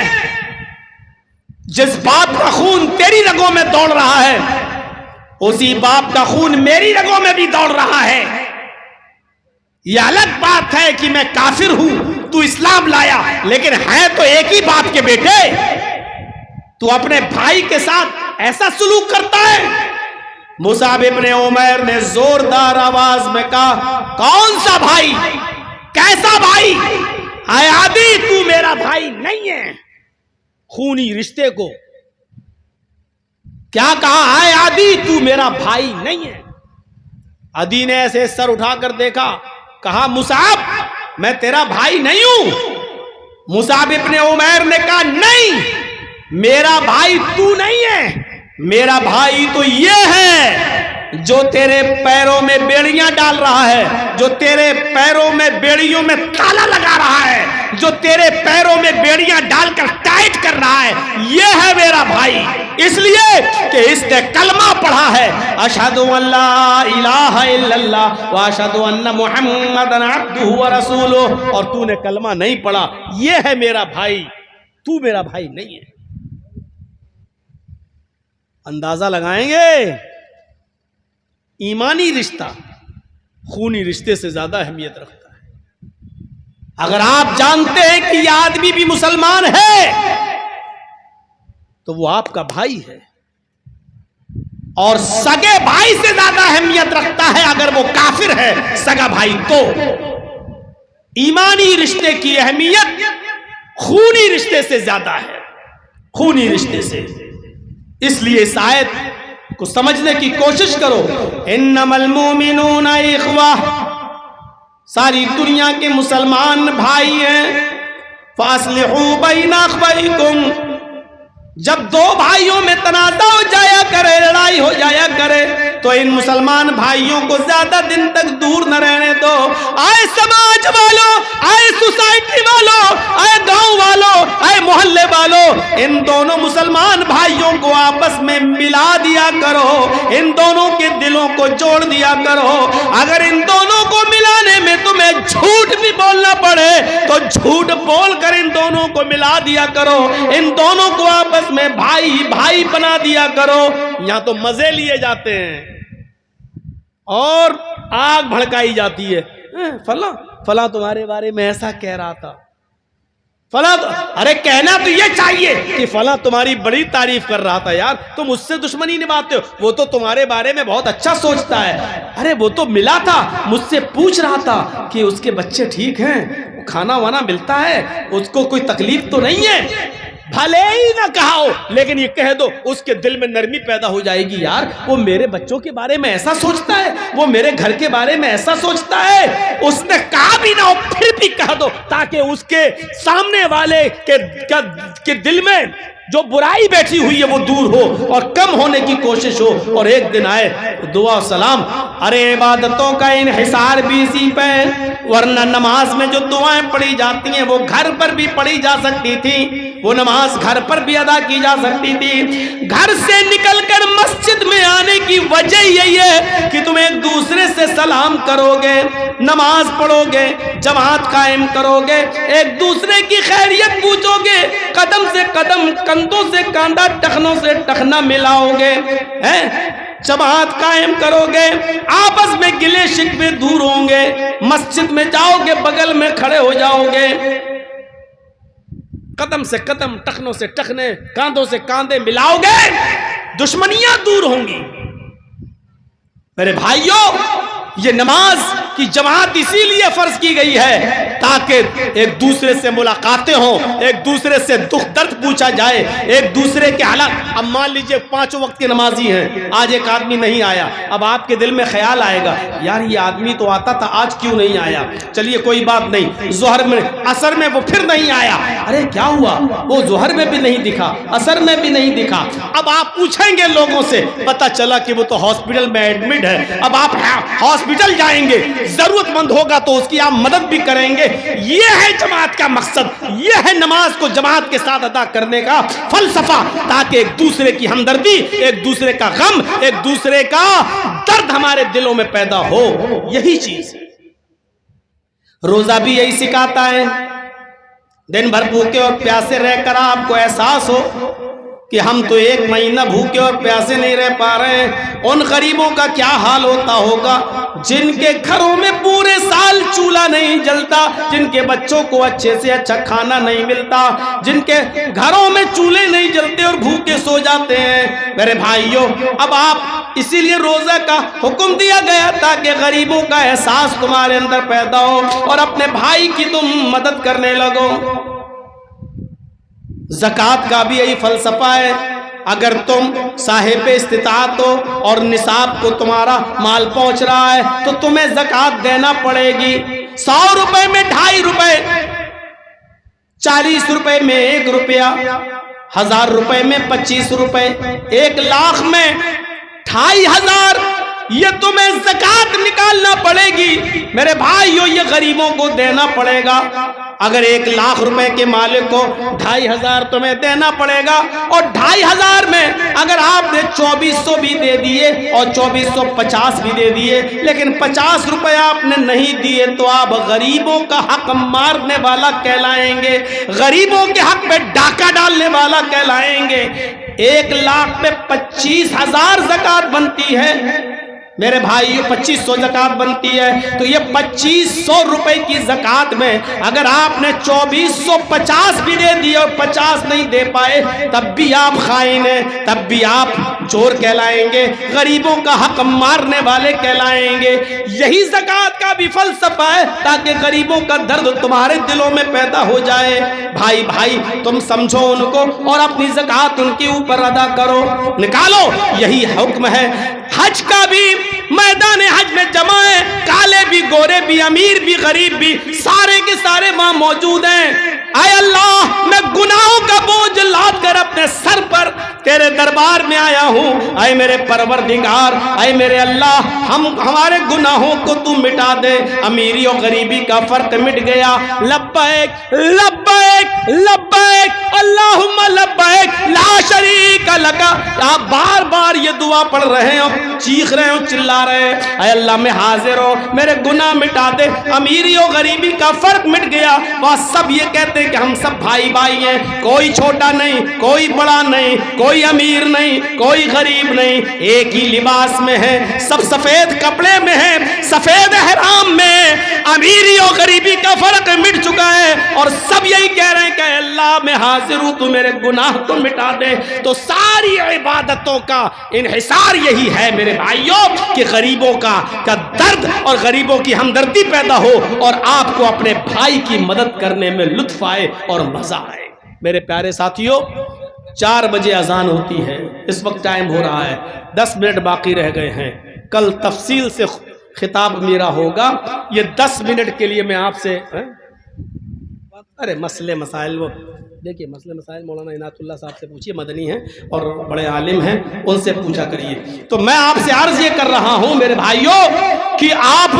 जिस बाप का खून तेरी रगों में दौड़ रहा है उसी बाप का खून मेरी रगों में भी दौड़ रहा है। यह अलग बात है कि मैं काफिर हूं, तू इस्लाम लाया, लेकिन है तो एक ही बाप के बेटे। तू अपने भाई के साथ ऐसा सुलूक करता है? मुसअब इब्ने उमैर ने जोरदार आवाज में कहा, कौन सा भाई? कैसा भाई? आए आदि तू मेरा भाई नहीं है। खूनी रिश्ते को क्या कहा? आए आदि तू मेरा भाई नहीं है। आदि ने ऐसे सर उठाकर देखा, कहा मुसाब मैं तेरा भाई नहीं हूं। मुसाब इब्ने उमैर ने कहा नहीं, मेरा भाई तू नहीं है, मेरा भाई तो ये है जो तेरे पैरों में बेड़ियां डाल रहा है, जो तेरे पैरों में बेड़ियों में ताला लगा रहा है, जो तेरे पैरों में बेड़ियां डालकर टाइट कर रहा है, ये है मेरा भाई। इसलिए कि इसने कलमा पढ़ा है, अशहदु अल्ला इलाहा इल्लल्लाह व अशहदु अन्ना मुहम्मदन अब्दुहु व रसूलुहु, और तूने कलमा नहीं पढ़ा, ये है मेरा भाई, तू मेरा भाई नहीं है। अंदाजा लगाएंगे, ईमानी रिश्ता खूनी रिश्ते से ज्यादा अहमियत रखता है। अगर आप जानते हैं कि यह आदमी भी मुसलमान है तो वो आपका भाई है, और सगे भाई से ज्यादा अहमियत रखता है अगर वो काफिर है सगा भाई तो। ईमानी रिश्ते की अहमियत खूनी रिश्ते से ज्यादा है, खूनी रिश्ते से। इसलिए इस आयत को समझने की कोशिश करो। इन्नमल मुमिनूना इख्वा, सारी दुनिया के मुसलमान भाई हैं। फास्लिहू बैना अख्वैकुम, जब दो भाइयों में तनाज़ा हो जाया करे, लड़ाई हो जाया करे, तो इन मुसलमान भाइयों को ज्यादा दिन तक दूर न रहने दो। आए समाज वालों, आए सोसाइटी वालों, आए गांव वालों, आए मोहल्ले वालों, इन दोनों मुसलमान भाइयों को आपस में मिला दिया करो, इन दोनों के दिलों को जोड़ दिया करो। अगर इन दोनों को मिलाने में तुम्हें झूठ भी बोलना पड़े तो झूठ बोलकर इन दोनों को मिला दिया करो, इन दोनों को आपस में भाई भाई बना दिया करो। यहां तो मजे लिए जाते हैं और आग भड़काई जाती है। फला फला तुम्हारे बारे में ऐसा कह रहा था, फला तो, अरे कहना तो ये चाहिए कि फला तुम्हारी बड़ी तारीफ कर रहा था, यार तुम उससे दुश्मनी निभाते हो, वो तो तुम्हारे बारे में बहुत अच्छा सोचता है। अरे वो तो मिला था, मुझसे पूछ रहा था कि उसके बच्चे ठीक हैं, खाना वाना मिलता है, उसको कोई तकलीफ तो नहीं है। भले ही ना कहा हो, लेकिन ये कह दो, उसके दिल में नरमी पैदा हो जाएगी, यार वो मेरे बच्चों के बारे में ऐसा सोचता है, वो मेरे घर के बारे में ऐसा सोचता है। उसने कहा भी ना हो फिर भी कह दो, ताकि उसके सामने वाले के दिल में जो बुराई बैठी हुई है वो दूर हो और कम होने की कोशिश हो, और एक दिन आए दुआ सलाम। अरे इबादतों का इन्हिसार भी इसी पे, वरना नमाज में जो दुआएं पढ़ी जाती हैं वो घर पर भी पढ़ी जा सकती थी, वो नमाज घर पर भी अदा की जा सकती थी। घर से निकलकर मस्जिद में आने की वजह यही है कि तुम एक दूसरे से सलाम करोगे, नमाज पढ़ोगे, जमात कायम करोगे, एक दूसरे की खैरियत पूछोगे, कदम से कदम, कंधों से कांधा, टखनों से टखना मिलाओगे, हैं? जमात कायम करोगे, आपस में गिले शिकवे दूर होंगे, मस्जिद में जाओगे, बगल में खड़े हो जाओगे, कदम से कदम, टखनों से टखने, कांधों से कांधे मिलाओगे, दुश्मनियां दूर होंगी। मेरे भाइयों, ये नमाज की जमात इसीलिए फर्ज की गई है ताकि एक दूसरे से मुलाकातें हों, एक दूसरे से दुख दर्द पूछा जाए, एक दूसरे के हालात। अब मान लीजिए 5 वक्त के नमाजी हैं, आज एक आदमी नहीं आया, अब आपके दिल में ख्याल आएगा, यार ये आदमी तो आता था, आज क्यों नहीं आया? चलिए कोई बात नहीं, जोहर में, असर में वो फिर नहीं आया, अरे क्या हुआ? वो जोहर में भी नहीं दिखा, असर में भी नहीं दिखा। अब आप पूछेंगे लोगों से, पता चला कि वो तो हॉस्पिटल में एडमिट है। अब आप हॉस्पिटल जाएंगे, जरूरतमंद होगा तो उसकी आप मदद भी करेंगे। ये है जमात का मकसद, ये है नमाज को जमात के साथ अदा करने का फलसफा, ताकि एक दूसरे की हमदर्दी, एक दूसरे का गम, एक दूसरे का दर्द हमारे दिलों में पैदा हो। यही चीज रोजा भी यही सिखाता है। दिन भर भूखे और प्यासे रहकर आपको एहसास हो कि हम तो 1 महीना भूखे और प्यासे नहीं रह पा रहे हैं। उन गरीबों का क्या हाल होता होगा जिनके घरों में पूरे साल चूल्हा नहीं जलता, जिनके बच्चों को अच्छे से अच्छा खाना नहीं मिलता, जिनके घरों में चूल्हे नहीं जलते, करते और भूखे सो जाते हैं। मेरे भाइयों, अब आप इसीलिए रोजा का हुक्म दिया गया ताकि गरीबों का एहसास तुम्हारे अंदर पैदा हो और अपने भाई की तुम मदद करने लगो। ज़कात का भी यही फलसफा है। अगर तुम साहिब इस्तिताअत हो और निसाब को तुम्हारा माल पहुंच रहा है तो तुम्हें ज़कात देना पड़ेगी। 100 रुपए में 2.5 रुपए, 40 रुपए में 1 रुपया, 1000 रुपए में 25 रुपए, 1 लाख में 2500, ये तुम्हें ज़कात निकालना पड़ेगी। मेरे भाइयों, ये गरीबों को देना पड़ेगा। अगर 1 लाख रुपए के मालिक को 2500 तुम्हें देना पड़ेगा और 2500 में अगर आपने 2400 भी दे दिए और 2450 भी दे दिए लेकिन 50 रुपए आपने नहीं दिए तो आप गरीबों का हक मारने वाला कहलाएंगे, गरीबों के हक पे डाका डालने वाला कहलाएंगे। 1 लाख पे 25,000 ज़कात बनती है मेरे भाइयों, 2500 ज़कात बनती है। तो ये 2500 रुपए की ज़कात में अगर आपने 2450 भी दे दिए और 50 नहीं दे पाए तब भी आप खाइन हैं, तब भी आप चोर कहलाएंगे, गरीबों का हक मारने वाले कहलाएंगे। यही ज़कात का भी फलसफा है ताकि गरीबों का दर्द तुम्हारे दिलों में पैदा हो जाए। भाई भाई तुम समझो उनको और अपनी ज़कात उनके ऊपर अदा करो, निकालो। यही हुक्म है। हज का भी मैदान हज में जमा है, काले भी, गोरे भी, अमीर भी, गरीब भी, सारे के सारे वहां मौजूद हैं। आय अल्लाह, मैं गुनाहों का बोझ लाद कर अपने सर पर तेरे दरबार में आया हूँ। आए मेरे परवरदिगार, आए मेरे अल्लाह, हमारे गुनाहों को तू मिटा दे। अमीरी और गरीबी का फर्क मिट गया। लब्बैक लब्बैक लब्बैक अल्लाहुम्मा लब्बैक ला शरीका लका। आप बार बार ये दुआ पढ़ रहे हो, चीख रहे हो, चिल्ला रहे हैं, आय अल्लाह मैं हाजिर हूँ, मेरे गुनाह मिटा दे। अमीरी और गरीबी का फर्क मिट गया। वह सब ये कहते कि हम सब भाई भाई हैं, कोई छोटा नहीं, कोई बड़ा नहीं, कोई अमीर नहीं, कोई गरीब नहीं, एक ही लिबास में है, सब सफेद कपड़े में है, सफेद एहराम में। अमीरी और गरीबी का फर्क मिट चुका है और सब यही कह रहे हैं कि अल्लाह मैं हाजिर हूं, तू मेरे गुनाह को मिटा दे। तो सारी इबादतों का इन्हिसार यही है मेरे भाइयों कि गरीबों का दर्द और गरीबों की हमदर्दी पैदा हो और आपको अपने भाई की मदद करने में लुत्फ आए और मजा आए। मेरे प्यारे साथियों, 4 बजे अजान होती है, इस वक्त टाइम हो रहा है, 10 मिनट बाकी रह गए हैं। कल तफसील से खिताब मेरा होगा। ये 10 मिनट के लिए मैं आपसे अरे मसले मसाइल, वो देखिए मसले मसाइल मौलाना इनायतुल्लाह साहब से पूछिए, मदनी हैं और बड़े आलिम हैं, उनसे पूछा करिए। तो मैं आपसे अर्ज ये कर रहा हूं मेरे भाइयों कि आप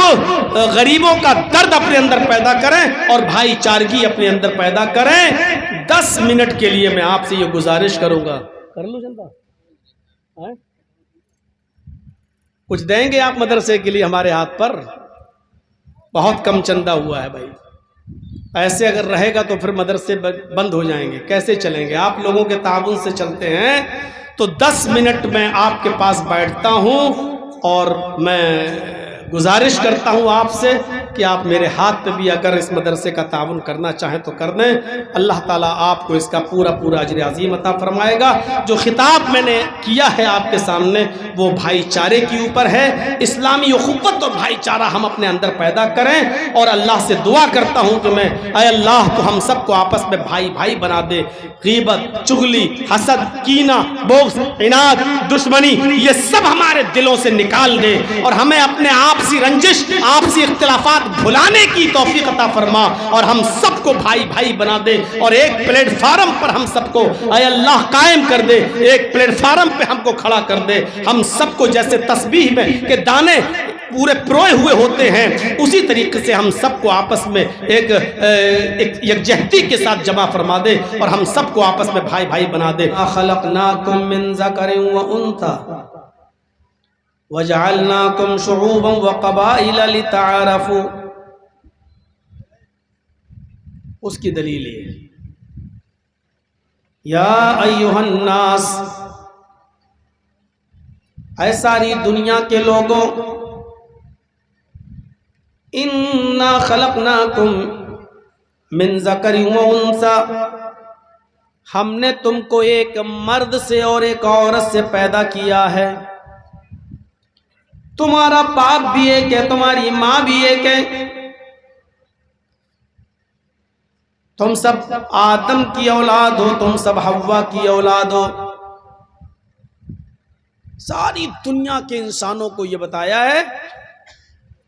गरीबों का दर्द अपने अंदर पैदा करें और भाईचारगी अपने अंदर पैदा करें। 10 मिनट के लिए मैं आपसे ये गुजारिश करूंगा। कर लो जनता, कुछ देंगे आप मदरसे के लिए? हमारे हाथ पर बहुत कम चंदा हुआ है भाई। ऐसे अगर रहेगा तो फिर मदरसे बंद हो जाएंगे, कैसे चलेंगे? आप लोगों के ताउन से चलते हैं। तो 10 मिनट में आपके पास बैठता हूं और मैं गुजारिश करता हूं आपसे कि आप मेरे हाथ पे भी अगर इस मदरसे का ताउन करना चाहें तो कर दें। अल्लाह ताला आपको इसका पूरा पूरा अजर अजीम अता फरमाएगा। जो खिताब मैंने किया है आपके सामने वो भाईचारे के ऊपर है। इस्लामी उख़्वत और भाईचारा हम अपने अंदर पैदा करें और अल्लाह से दुआ करता हूँ कि मैं ऐ अल्लाह तो हम सबको आपस में भाई भाई बना दे। गीबत, चुगली, हसद, कीना, बोग्स, इनाद, दुश्मनी, ये सब हमारे दिलों से निकाल दे और हमें अपने आपसी रंजिश, आपसी इख्तिलाफात भुलाने की तौफीक अता फरमा और हम सबको भाई भाई बना दे और एक प्लेटफार्म पर हम सबको ऐ अल्लाह कायम कर दे। एक प्लेटफार्म पे हमको खड़ा कर दे। हम सबको जैसे तस्बीह में के दाने पूरे प्रोए हुए होते हैं उसी तरीके से हम सबको आपस में एक यकजहती के साथ जमा फरमा दे और हम सबको आपस में भाई भाई बना दे। खलक़नाकुम मिन ज़करिन व उन्सा वजअलनाकुम शुऊबन व क़बाइला लितआरफू। उसकी दलील है, या अय्युहन नास, ऐ सारी दुनिया के लोगों, इन्ना खलक़नाकुम मिन ज़करिन व उन्सा, हमने तुमको एक मर्द से और एक औरत से पैदा किया है। तुम्हारा बाप भी एक है, तुम्हारी मां भी एक है। तुम सब आदम की औलाद हो, तुम सब हव्वा की औलाद हो। सारी दुनिया के इंसानों को यह बताया है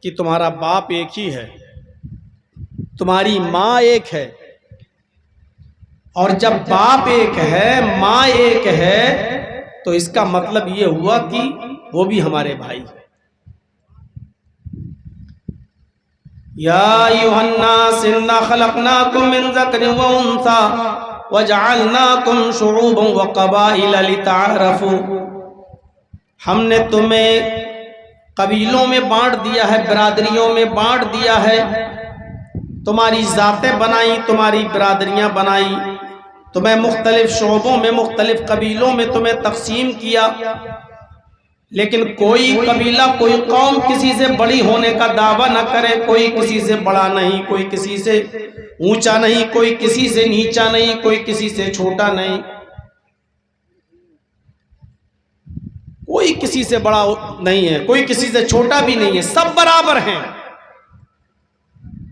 कि तुम्हारा बाप एक ही है, तुम्हारी मां एक है। और जब बाप एक है, मां एक है, तो इसका मतलब यह हुआ कि वो भी हमारे भाई। या अय्युहन्नास इन्ना खलक़नाकुम मिन ज़करिन व उन्सा व जअलनाकुम शुऊबन व क़बाइल लितअरफ़ू। हमने तुम्हें कबीलों में बांट दिया है, बिरादरियों में बांट दिया है। तुम्हारी जातें बनाई, तुम्हारी बिरादरियां बनाई, तुम्हें मुख्तलिफ शोबों में, मुख्तलिफ कबीलों में तुम्हें तकसीम किया। लेकिन कोई कबीला, कोई कौम किसी से बड़ी होने का दावा न करे। कोई किसी से बड़ा नहीं, कोई किसी से ऊंचा नहीं, कोई किसी से नीचा नहीं, कोई किसी से छोटा नहीं, कोई किसी से बड़ा नहीं है, कोई किसी से छोटा भी नहीं है, सब बराबर हैं।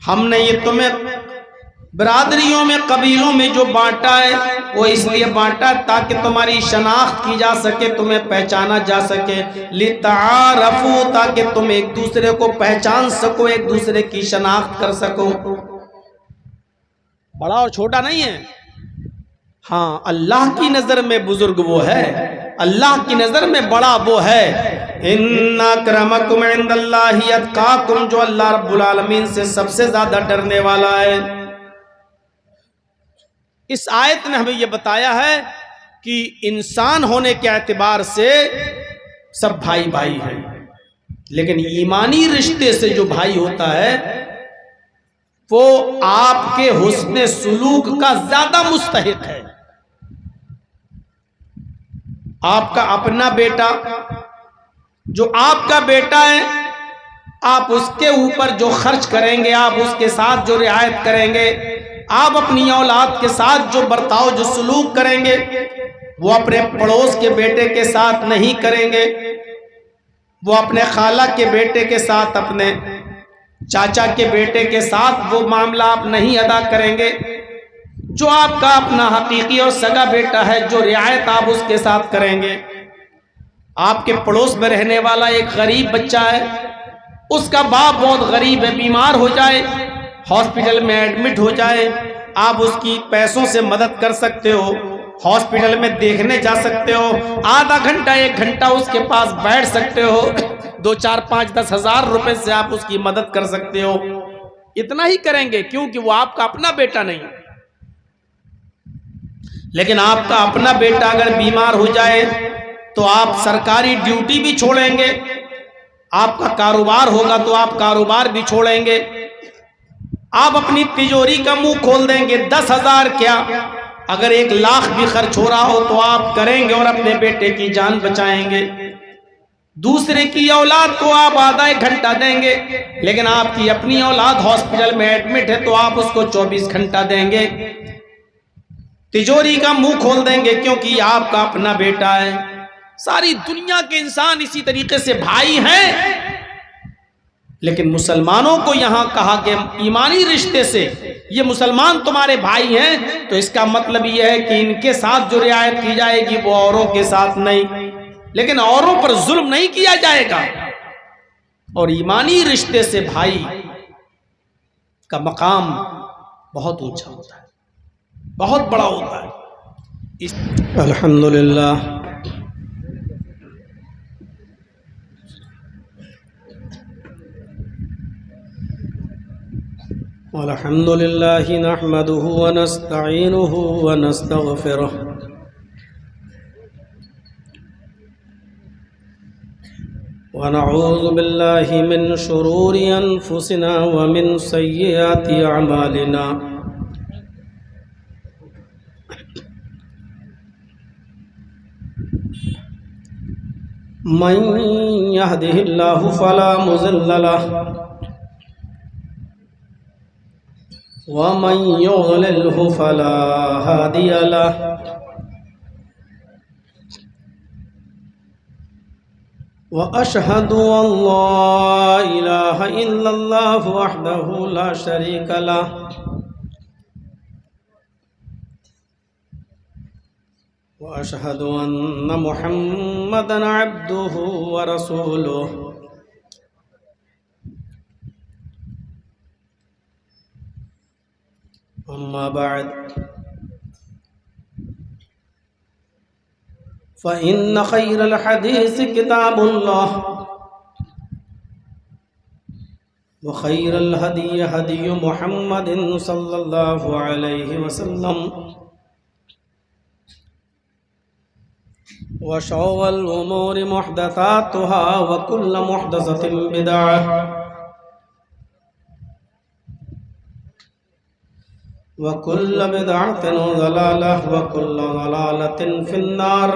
हमने ये तुम्हें बिरादरियों में, कबीलों में जो बांटा है, वो इसलिए बांटा ताकि तुम्हारी शनाख्त की जा सके, तुम्हें पहचाना जा सके। लितारफू, ताकि तुम एक दूसरे को पहचान सको, एक दूसरे की शनाख्त कर सको। बड़ा और छोटा नहीं है। हाँ, अल्लाह की नजर में बुजुर्ग वो है, अल्लाह की नजर में बड़ा वो है। इन्ना अक्रमकुम इंदल्लाहि अत्काकुम, जो अल्लाह रब्बुल आलमीन से सबसे ज्यादा डरने वाला है। इस आयत ने हमें यह बताया है कि इंसान होने के एतबार से सब भाई भाई हैं, लेकिन ईमानी रिश्ते से जो भाई होता है वो आपके हुस्ने सुलूक का ज्यादा मुस्तहिक है। आपका अपना बेटा, जो आपका बेटा है, आप उसके ऊपर जो खर्च करेंगे, आप उसके साथ जो रियायत करेंगे, आप अपनी औलाद के साथ जो बर्ताव, जो सुलूक करेंगे, वो अपने पड़ोस के बेटे के साथ नहीं करेंगे। वो अपने खाला के बेटे के साथ, अपने चाचा के बेटे के साथ वो मामला आप नहीं अदा करेंगे। जो आपका अपना हकीकी और सगा बेटा है, जो रियायत आप उसके साथ करेंगे। आपके पड़ोस में रहने वाला एक गरीब बच्चा है, उसका बाप बहुत गरीब है, बीमार हो जाए, हॉस्पिटल में एडमिट हो जाए, आप उसकी पैसों से मदद कर सकते हो, हॉस्पिटल में देखने जा सकते हो, आधा घंटा 1 घंटा उसके पास बैठ सकते हो, 2, 4, 5, 10 हजार रुपए से आप उसकी मदद कर सकते हो। इतना ही करेंगे क्योंकि वो आपका अपना बेटा नहीं। लेकिन आपका अपना बेटा अगर बीमार हो जाए तो आप सरकारी ड्यूटी भी छोड़ेंगे, आपका कारोबार होगा तो आप कारोबार भी छोड़ेंगे, आप अपनी तिजोरी का मुंह खोल देंगे। 10,000 क्या, अगर 1 लाख भी खर्च हो रहा हो तो आप करेंगे और अपने बेटे की जान बचाएंगे। दूसरे की औलाद को आप आधा 1 घंटा देंगे, लेकिन आपकी अपनी औलाद हॉस्पिटल में एडमिट है तो आप उसको 24 घंटा देंगे। तिजोरी का मुंह खोल देंगे क्योंकि आपका अपना बेटा है। सारी दुनिया के इंसान इसी तरीके से भाई हैं, लेकिन मुसलमानों को यहां कहा कि ईमानी रिश्ते से ये मुसलमान तुम्हारे भाई हैं, तो इसका मतलब यह है कि इनके साथ जो रियायत की जाएगी वो औरों के साथ नहीं, लेकिन औरों पर जुल्म नहीं किया जाएगा। और ईमानी रिश्ते से भाई का मकाम बहुत ऊंचा होता है, बहुत बड़ा होता है। अल्हम्दुलिल्लाह, अल्हम्दुलिल्लाहि नहमदुहु व नस्तईनुहु व नस्तगफिरुह व नऊज़ु बिल्लाहि मिन शुरूरि अनफुसिना व मिन सय्यिआति अमालिना। मन यहदिहिल्लाहु फला मुज़िल्ल लहु वमन युद्लिल्हु फला हादिय लह। व अशहदु अल्ला इलाहा इल्लल्लाह वहदहु ला शरीक लह। व अशहदु अन्न मुहम्मदन अब्दुहु व रसूलुहु। अम्मा बाद फ़इन्न खैरल हदीस किताबुल्लाह व खैरल हदी हदी मुहम्मदिन सल्लल्लाहु अलैहि वसल्लम व शर्रल उमूरि मुहदसातुहा व कुल्लु मुहदसतिन बिदअह व कुल्लु बिदअतिन ज़लालह व कुल्लु ज़लालतिन फिन्नार।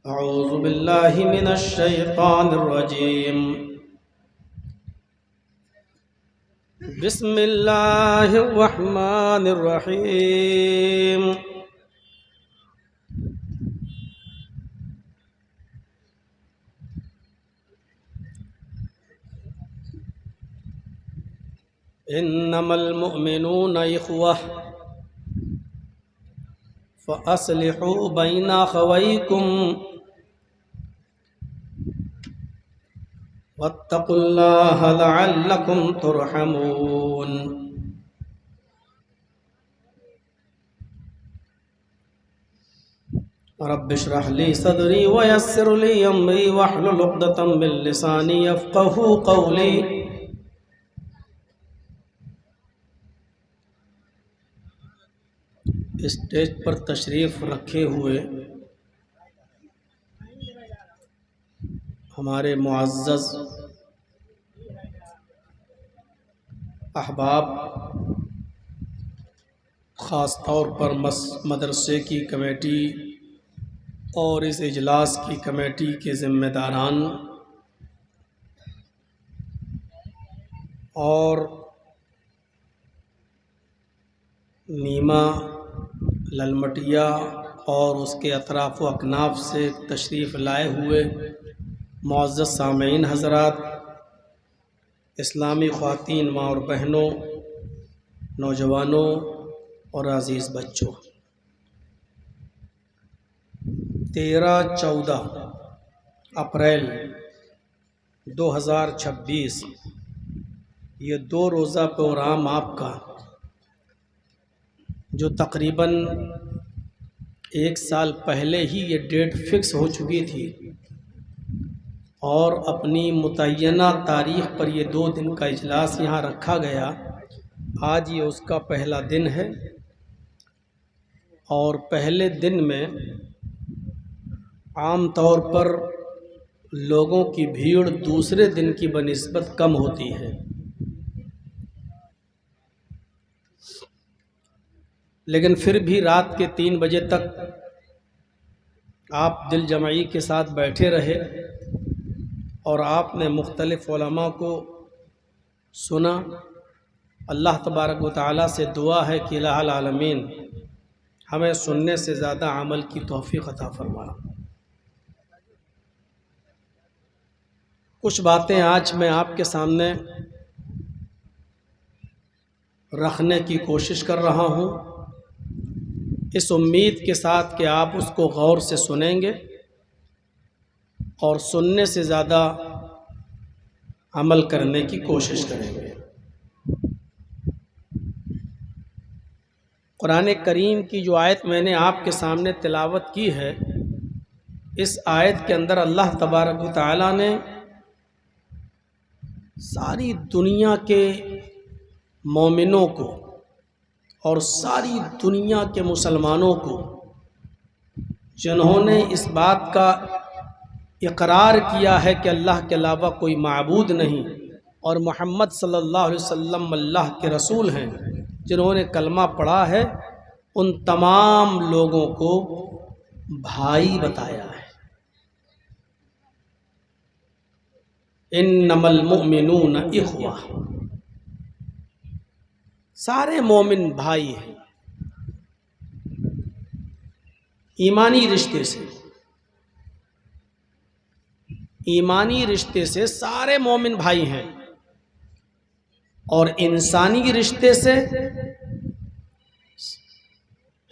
अऊज़ु बिल्लाहि मिनश शैतानिर रजीम। बिस्मिल्लाहिर रहमानिर रहीम। इन्नमल मुअमिनूना इख़्वह फ़अस्लिहू बैना अख़वैकुम वत्तक़ुल्लाह लअल्लकुम तुरहमून। रब्बिश्रह ली सदरी व यस्सिर ली अमरी वहलुल उक़दतम मिन लिसानी यफ़क़हू क़ौली। स्टेज पर तशरीफ़ रखे हुए हमारे मुअज़्ज़ज़ अहबाब, ख़ास तौर पर मदरसे की कमेटी और इस इजलास की कमेटी के ज़िम्मेदारान और नीमा, ललमटिया और उसके अतराफ़ व अकनाफ़ से तशरीफ़ लाए हुए मुअज़्ज़ज़ सामीन हज़रात, इस्लामी ख़वातीन माँ और बहनों, नौजवानों और अज़ीज़ बच्चों, 13-14 अप्रैल 2026 ये 2 रोज़ा प्रोग्राम आपका जो तकरीबन 1 साल पहले ही ये डेट फ़िक्स हो चुकी थी और अपनी मुतय्यना तारीख़ पर ये 2 दिन का इजलास यहाँ रखा गया। आज ये उसका पहला दिन है और पहले दिन में आम तौर पर लोगों की भीड़ दूसरे दिन की बनिस्बत कम होती है, लेकिन फिर भी रात के 3 बजे तक आप दिल जमाई के साथ बैठे रहे और आपने मुख्तलिफ़ उलमा को सुना। अल्लाह तबारक व तआला से दुआ है कि इलाहुल आलमीन हमें सुनने से ज़्यादा अमल की तौफ़ीक़ अता फरमा। कुछ बातें आज मैं आपके सामने रखने की कोशिश कर रहा हूँ, इस उम्मीद के साथ कि आप उसको गौर से सुनेंगे और सुनने से ज़्यादा अमल करने की कोशिश करेंगे। कुरान करीम की जो आयत मैंने आपके सामने तिलावत की है, इस आयत के अंदर अल्लाह तबारक व तआला ने सारी दुनिया के मोमिनों को और सारी दुनिया के मुसलमानों को, जिन्होंने इस बात का इकरार किया है कि अल्लाह के अलावा कोई माबूद नहीं और मोहम्मद सल्लल्लाहु अलैहि वसल्लम अल्लाह के रसूल हैं, जिन्होंने कलमा पढ़ा है, उन तमाम लोगों को भाई बताया है। इन्नमल मुमिनून इख्वा, सारे मोमिन भाई हैं। ईमानी रिश्ते से, ईमानी रिश्ते से सारे मोमिन भाई हैं। और इंसानी रिश्ते से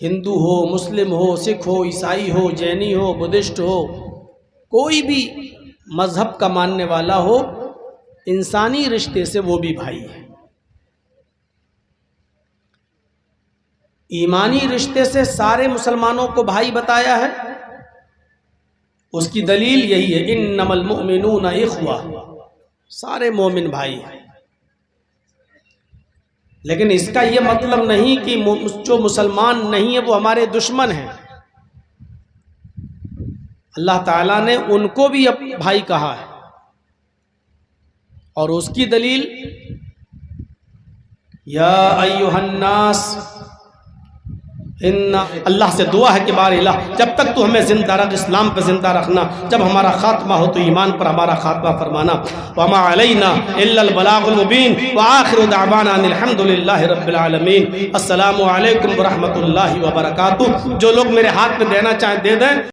हिंदू हो, मुस्लिम हो, सिख हो, ईसाई हो, जैनी हो, बुद्धिस्ट हो, कोई भी मज़हब का मानने वाला हो, इंसानी रिश्ते से वो भी भाई है। ईमानी रिश्ते से सारे मुसलमानों को भाई बताया है, उसकी दलील यही है, इन्नमल मुमिनूना इख्वा, सारे मोमिन भाई हैं। लेकिन इसका यह मतलब नहीं कि जो मुसलमान नहीं है वो हमारे दुश्मन हैं। अल्लाह ताला ने उनको भी भाई कहा है, और उसकी दलील या अय्युहन्नास इन्ना, अल्लाह से दुआ है कि बार इलाह, जब तक तू हमें जिंदा रख, इस्लाम पर जिंदा रखना, जब हमारा खात्मा हो तो ईमान पर हमारा खात्मा फरमाना। वमा अलैना इल्लल बलागुल मुबीन व आखिरु दअवाना अनिल हम्दुलिल्लाहि रब्बिल आलमीन। अस्सलामु अलैकुम व रहमतुल्लाहि व बरकातुहू। जो लोग मेरे हाथ में देना चाहें दे दें।